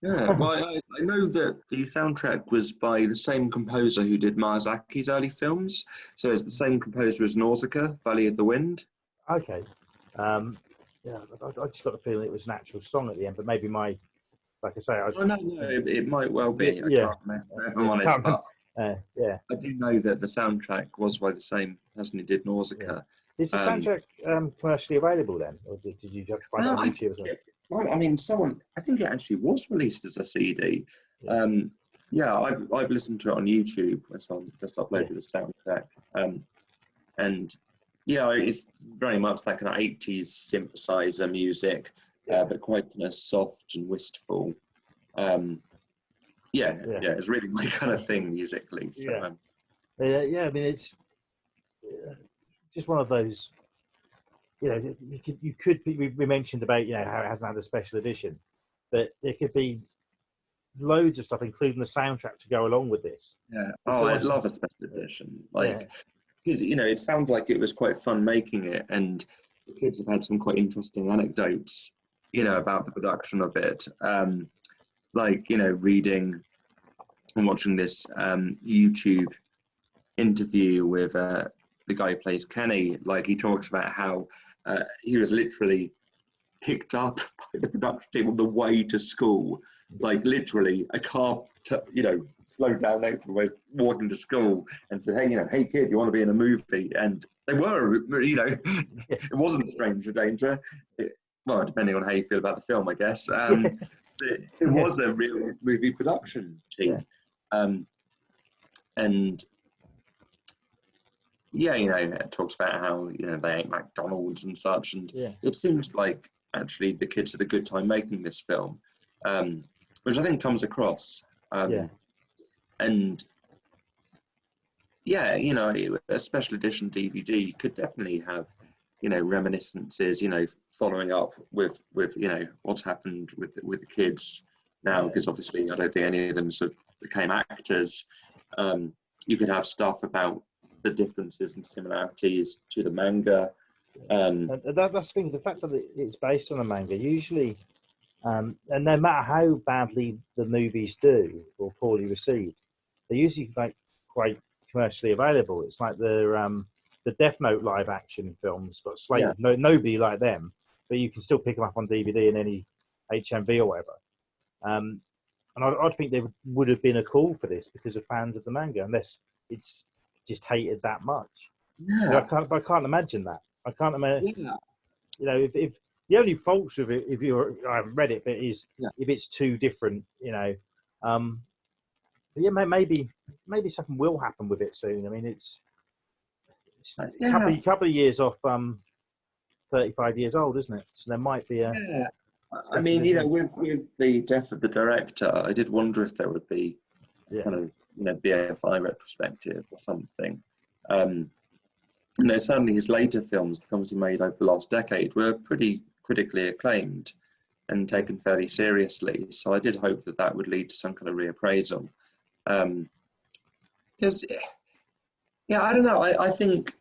Yeah, well, I know that the soundtrack was by the same composer who did Miyazaki's early films. So it's the same composer as Nausicaa, Valley of the Wind. Okay. I just got the feeling it was an actual song at the end, but maybe like I say... No, it might well be. I can't remember, if I'm honest, but I do know that the soundtrack was by the same person who did Nausicaa. Yeah. Is the soundtrack commercially available then, or did you have to find it on YouTube? Well, I mean, I think it actually was released as a CD. I've listened to it on YouTube, so I just uploaded the soundtrack. It's very much like an 80s synthesizer music, but quite kind of soft and wistful. It's really my kind of thing musically. So, I mean, it's just one of those. You could be, we mentioned about how it hasn't had a special edition, but there could be loads of stuff, including the soundtrack, to go along with this. Yeah. I'd love a special edition, because it sounds like it was quite fun making it, and the kids have had some quite interesting anecdotes, about the production of it. Reading and watching this YouTube interview with the guy who plays Kenny. Like, he talks about how he was literally picked up by the production team on the way to school. Like, literally, a car, slowed down next to him, walking to school, and said, hey kid, you want to be in a movie? And they were, it wasn't Stranger Danger. Well, depending on how you feel about the film, I guess. It was a real movie production team. It talks about how, they ate McDonald's and such. And it seems like, actually, the kids had a good time making this film, which I think comes across. A special edition DVD could definitely have, reminiscences, following up with what's happened with the kids now, because obviously I don't think any of them sort of became actors. You could have stuff about the differences and similarities to the manga. That's the thing, the fact that it's based on a manga, usually, and no matter how badly the movies do or poorly received, they're usually quite commercially available. It's like the Death Note live action films got slated. Nobody like them, but you can still pick them up on DVD in any HMV or whatever. And I'd think there would have been a call for this because of fans of the manga, unless it's just hated that much. I can't imagine that. I can't imagine. If the only faults with it, I haven't read it, but is if it's too different. Maybe something will happen with it soon. I mean, it's a couple of years off 35 years old, isn't it? So there might be a. Yeah. I mean, with the death of the director, I did wonder if there would be kind of BFI retrospective or something. certainly his later films, the films he made over the last decade, were pretty critically acclaimed and taken fairly seriously. So I did hope that that would lead to some kind of reappraisal. Because, yeah, I don't know. I think,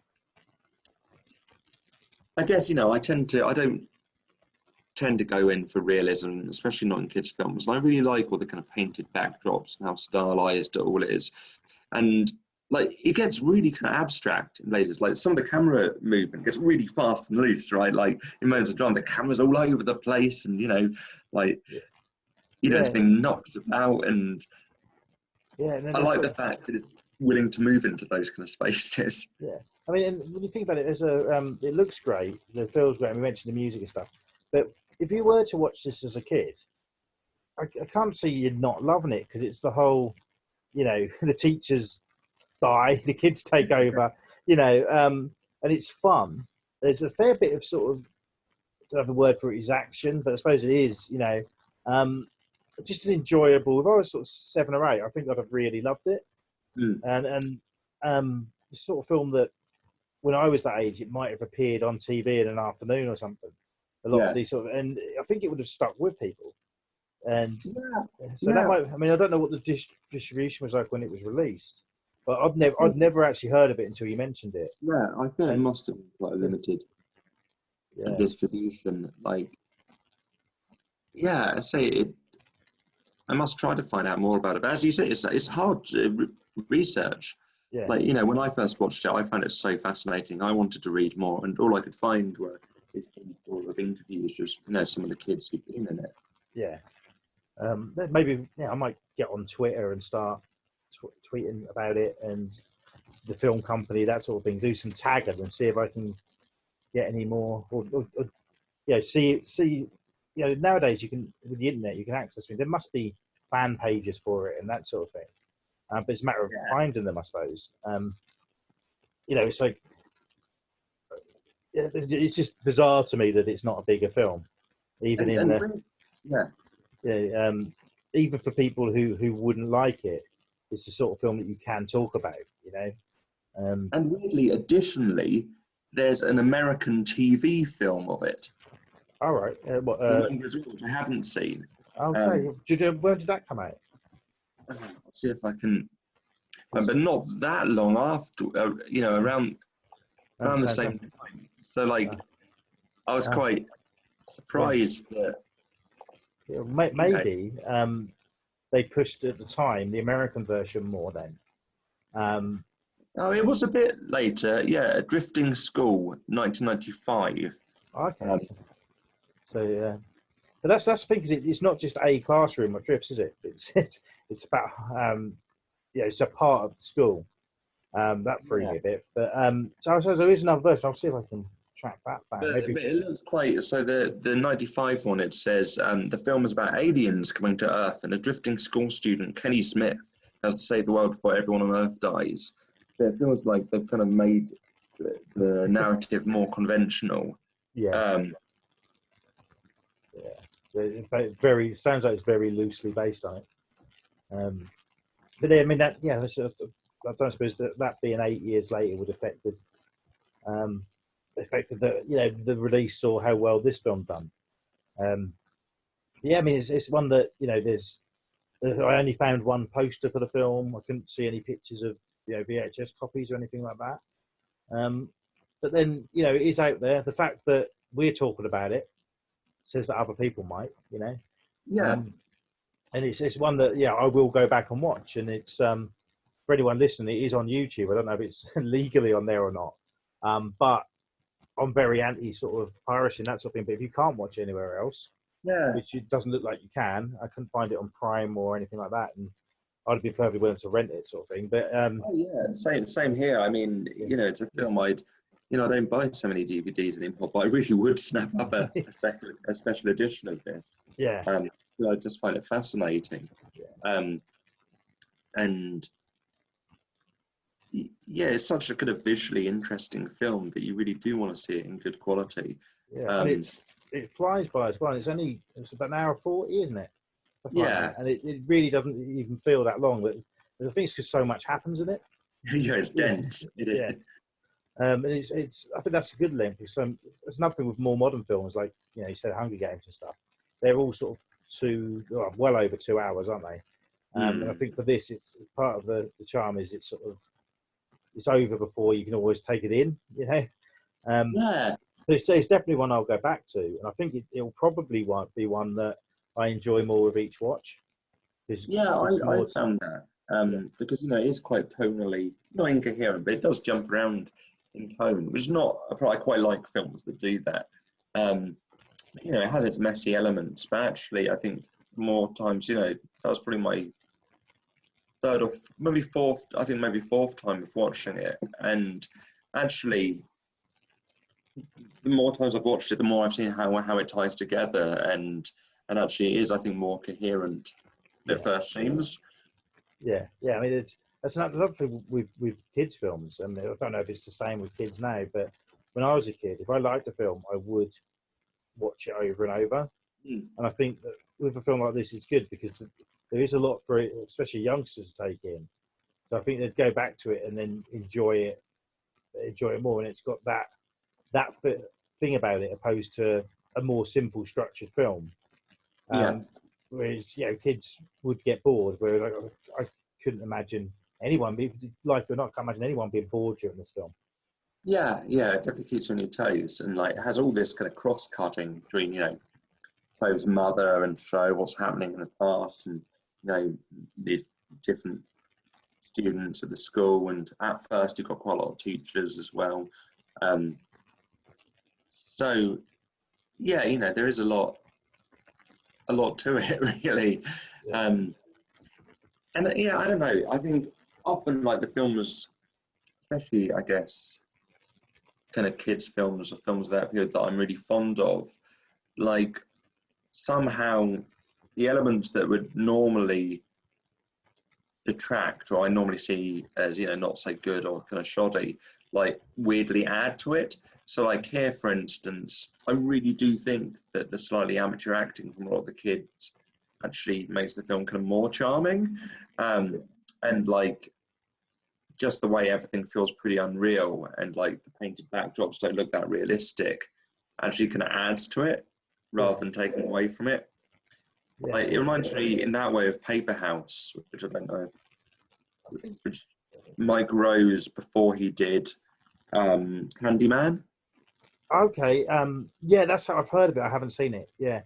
I guess, I don't tend to go in for realism, especially not in kids' films. And I really like all the kind of painted backdrops and how stylized it all is. And like it gets really kind of abstract in places. Like some of the camera movement gets really fast and loose, right? Like in moments of drama, the camera's all over the place, and it's being knocked about. And I like the fact that it's willing to move into those kind of spaces. Yeah, I mean, and when you think about it, there's it looks great, it feels great. And we mentioned the music and stuff, but if you were to watch this as a kid, I can't see you not loving it, because it's the whole, the teachers die, the kids take over, and it's fun. There's a fair bit of sort of, I don't have a word for it, is action, but I suppose it is, just an enjoyable. If I was sort of 7 or 8, I think I'd have really loved it. And the sort of film that when I was that age, it might have appeared on TV in an afternoon or something. A lot of these sort of, and I think it would have stuck with people. And so that might, I mean, I don't know what the distribution was like when it was released, but I'd never actually heard of it until you mentioned it. Yeah, I feel it must have been quite a limited distribution. Like, I say it. I must try to find out more about it. But as you say, it's hard to research. Yeah. Like, when I first watched it, I found it so fascinating. I wanted to read more, and all I could find were full of interviews with some of the kids who'd been in it. Yeah. Maybe I might get on Twitter and start tweeting about it, and the film company, that sort of thing. Do some tagging and see if I can get any more, or see. Nowadays you can, with the internet, you can access it. There must be fan pages for it and that sort of thing. But it's a matter of finding them, I suppose. It's like, it's just bizarre to me that it's not a bigger film, even even for people who wouldn't like it. It's the sort of film that you can talk about, And weirdly, additionally, there's an American TV film of it. All right. Which I haven't seen. Okay. Where did that come out? I'll see if I can. But not that long after, around the same time. So, I was quite surprised that. Maybe they pushed at the time the American version more then. It was a bit later. Yeah, Drifting School, 1995. Okay. But that's the thing, is it's not just a classroom that drifts, is it? It's about it's a part of the school. That threw me a bit. But so there is another version. I'll see if I can track that back. But it looks quite. So the 95 one, it says the film is about aliens coming to Earth, and a drifting school student, Kenny Smith, has to save the world before everyone on Earth dies. So it feels like they've kind of made the narrative more conventional. Yeah. It sounds like it's very loosely based on it. But I mean that, I don't suppose that being 8 years later would affected the release or how well this film done. I mean it's one that I only found one poster for the film. I couldn't see any pictures of VHS copies or anything like that. But then it is out there. The fact that we're talking about it says that other people might, and it's one that I will go back and watch. And it's for anyone listening, it is on YouTube. I don't know if it's legally on there or not, but I'm very anti sort of piracy and that sort of thing. But if you can't watch it anywhere else, which it doesn't look like you can, I couldn't find it on Prime or anything like that, and I'd be perfectly willing to rent it, sort of thing. But same here. I mean, it's a film I don't buy so many DVDs anymore, but I really would snap up a special edition of this. Yeah. I just find it fascinating. And it's such a kind of visually interesting film that you really do want to see it in good quality. Yeah, and it flies by as well. It's about an hour 40, isn't it? And it really doesn't even feel that long. But I think it's because so much happens in it. Yeah, it's dense. It is. And it's I think that's a good length. Because there's nothing with more modern films like you said Hunger Games and stuff. They're all sort of well over 2 hours, aren't they? And I think for this, it's part of the charm is it's over before you can always take it in. Yeah. It's definitely one I'll go back to, and I think it'll probably be one that I enjoy more with each watch. Yeah, I found that because it is quite tonally not incoherent, but it does jump around in tone, which is not. I quite like films that do that. It has its messy elements, but actually, I think more times, that was probably my third or maybe fourth. I think maybe fourth time of watching it, and actually, the more times I've watched it, the more I've seen how it ties together, and actually it is, I think, more coherent than it first seems. Yeah. I mean, that's another thing with kids' films. I mean, I don't know if it's the same with kids now, but when I was a kid, if I liked a film, I would watch it over and over. And I think that with a film like this, it's good because there is a lot for it, especially youngsters to take in. So I think they'd go back to it and then enjoy it more. And it's got that thing about it, opposed to a more simple structured film. Whereas kids would get bored. Whereas I couldn't imagine anyone like or not. Can't imagine anyone being bored during this film. Yeah, it definitely keeps you on your toes, and it has all this kind of cross-cutting between Chloe's mother and show what's happening in the past, and the different students at the school, and at first you've got quite a lot of teachers as well. So yeah, there is a lot to it really. And I don't know. I think often the films, especially I guess kind of kids films or films of that period that I'm really fond of, somehow the elements that would normally detract, or I normally see as not so good or kind of shoddy, weirdly add to it. So here, for instance, I really do think that the slightly amateur acting from a lot of the kids actually makes the film kind of more charming, and just the way everything feels pretty unreal, and the painted backdrops don't look that realistic, actually kind of adds to it rather than taking away from it. It reminds me in that way of Paper House, which I don't know which Mike Rose before he did Candyman. Okay. That's how I've heard of it. I haven't seen it. Yeah.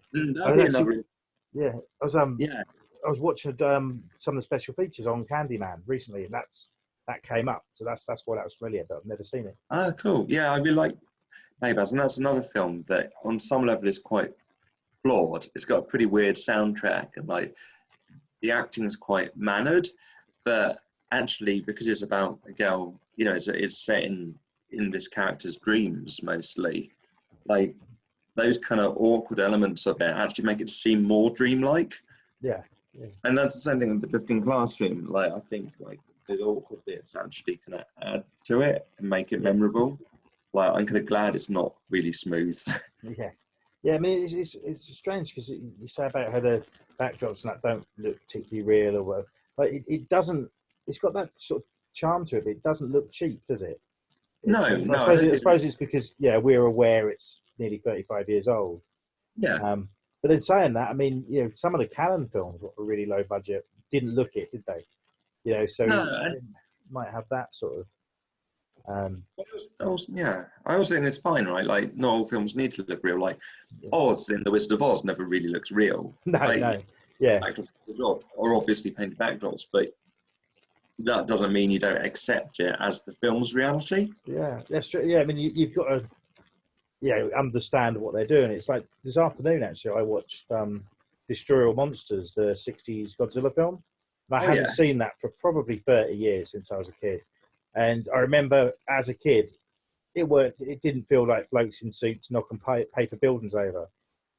Yeah. I was watching some of the special features on Candyman recently, and that came up. So that's why that was familiar, but I've never seen it. Ah, cool. Yeah, I really like Neighbours, and that's another film that on some level is quite flawed. It's got a pretty weird soundtrack, and the acting is quite mannered, but actually because it's about a girl, it's set in this character's dreams mostly. Those kind of awkward elements of it actually make it seem more dreamlike. Yeah. And that's the same thing with the Drifting Classroom. I think the awkward bits actually kind of add to it and make it memorable. I'm kind of glad it's not really smooth. Yeah. I mean, it's strange because you say about how the backdrops and that don't look particularly real or whatever, but it doesn't. It's got that sort of charm to it. But it doesn't look cheap, does it? I suppose it's because we're aware it's nearly 35 years old. Yeah. But in saying that, I mean, some of the Cannon films were really low budget, didn't look it, did they? So it might have that sort of. I also think it's fine, right? Not all films need to look real. Oz in The Wizard of Oz never really looks real. No. Yeah. Or obviously painted backdrops, but that doesn't mean you don't accept it as the film's reality. Yeah, that's true. Yeah, I mean, you've got to, understand what they're doing. It's like this afternoon, actually, I watched Destroy All Monsters, the 60s Godzilla film. And I hadn't seen that for probably 30 years since I was a kid. And I remember as a kid, it didn't feel like blokes in suits knocking paper buildings over.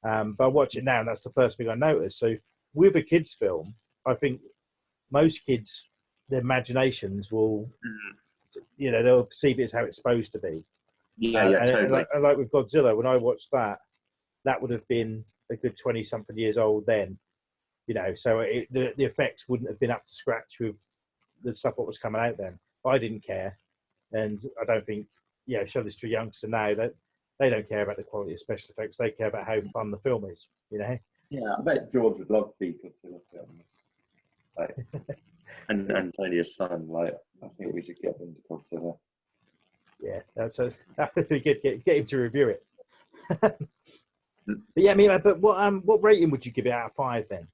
But I watch it now, and that's the first thing I noticed. So with a kids' film, I think most kids, their imaginations will, they'll perceive it as how it's supposed to be. Totally. And like with Godzilla, when I watched that would have been a good 20-something years old then. So the effects wouldn't have been up to scratch with the stuff what was coming out then. I didn't care, and I don't think show this to a youngster now, that they don't care about the quality of special effects. They care about how fun the film is. Yeah, I bet George would love people to look at him. Like, and Antonia's son. Like, I think we should get them to consider. Yeah, that would be good. Get him to review it. But yeah, I mean, but what rating would you give it out of 5 then?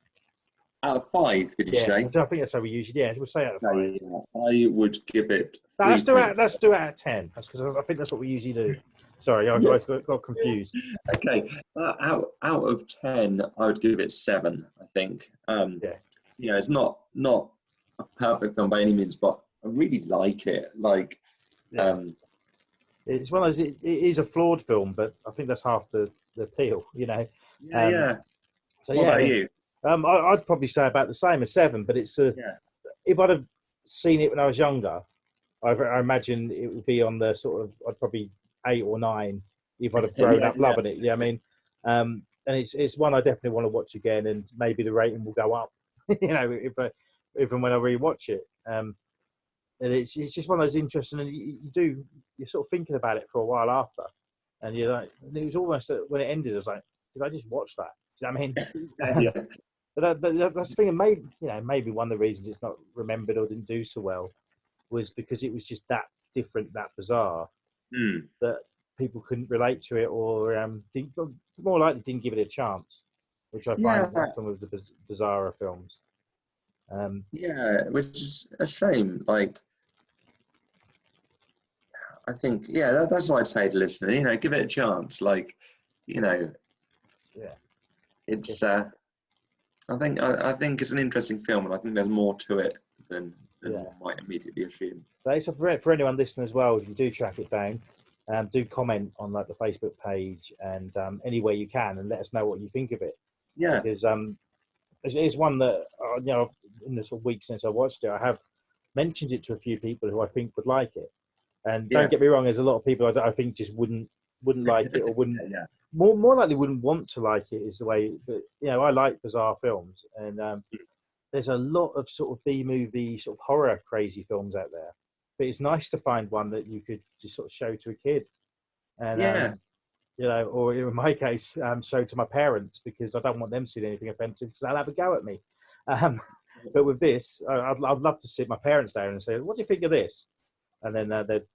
Out of 5, did you say? I think that's how we usually. Yeah, we'll say out of 5. I would give it. No, let's do it out of 10. That's because I think that's what we usually do. Sorry, I got confused. Okay, out of 10, I would give it 7. I think. It's not a perfect film by any means, but I really like it. Like, it's one of those. It is a flawed film, but I think that's half the appeal. Yeah. So what about you? I'd probably say about the same as 7, but it's if I'd have seen it when I was younger, I imagine it would be on the sort of, I'd probably 8 or 9 if I'd have grown up loving it. Yeah, I mean, and it's one I definitely want to watch again, and maybe the rating will go up. Even when I rewatch it. And it's just one of those interesting, and you're sort of thinking about it for a while after, and you're like, it was almost when it ended, I was like, did I just watch that? Do you know what I mean? But that's the thing, and maybe one of the reasons it's not remembered or didn't do so well was because it was just that different, that bizarre, that people couldn't relate to it, or more likely didn't give it a chance, which I find often with the bizarre films. Which is a shame. Like, I think, that's what I'd say to listeners. Give it a chance. Like, it's. I think it's an interesting film, and I think there's more to it than one might immediately assume. But it's for anyone listening as well. If you do track it down, do comment on like the Facebook page and any way you can, and let us know what you think of it. Yeah, because it's one that in the sort of week since I watched it, I have mentioned it to a few people who I think would like it. And don't get me wrong, there's a lot of people I think just wouldn't like it, or wouldn't more likely wouldn't want to like it, is the way that I like bizarre films, and there's a lot of sort of B-movie sort of horror crazy films out there, but it's nice to find one that you could just sort of show to a kid, and or in my case, show to my parents, because I don't want them seeing anything offensive, because they'll have a go at me. But with this, I'd love to sit my parents down and say, "What do you think of this?" And then they'd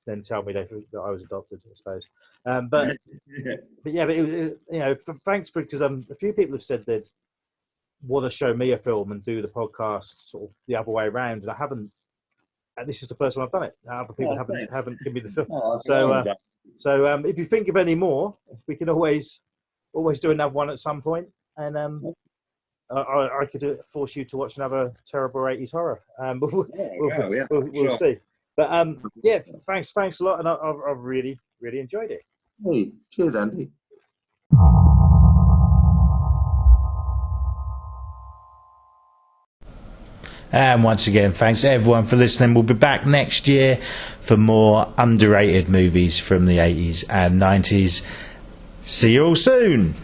then tell me that I was adopted, I suppose. But thanks because a few people have said they'd want to show me a film and do the podcast sort of the other way around, and I haven't. And this is the first one I've done it. Other people haven't given me the film. So if you think of any more, we can always do another one at some point, and I could force you to watch another terrible 80s horror. We'll see. But thanks a lot, and I've really enjoyed it. Hey, cheers, Andy. And once again, thanks everyone for listening. We'll be back next year for more underrated movies from the 80s and 90s. See you all soon.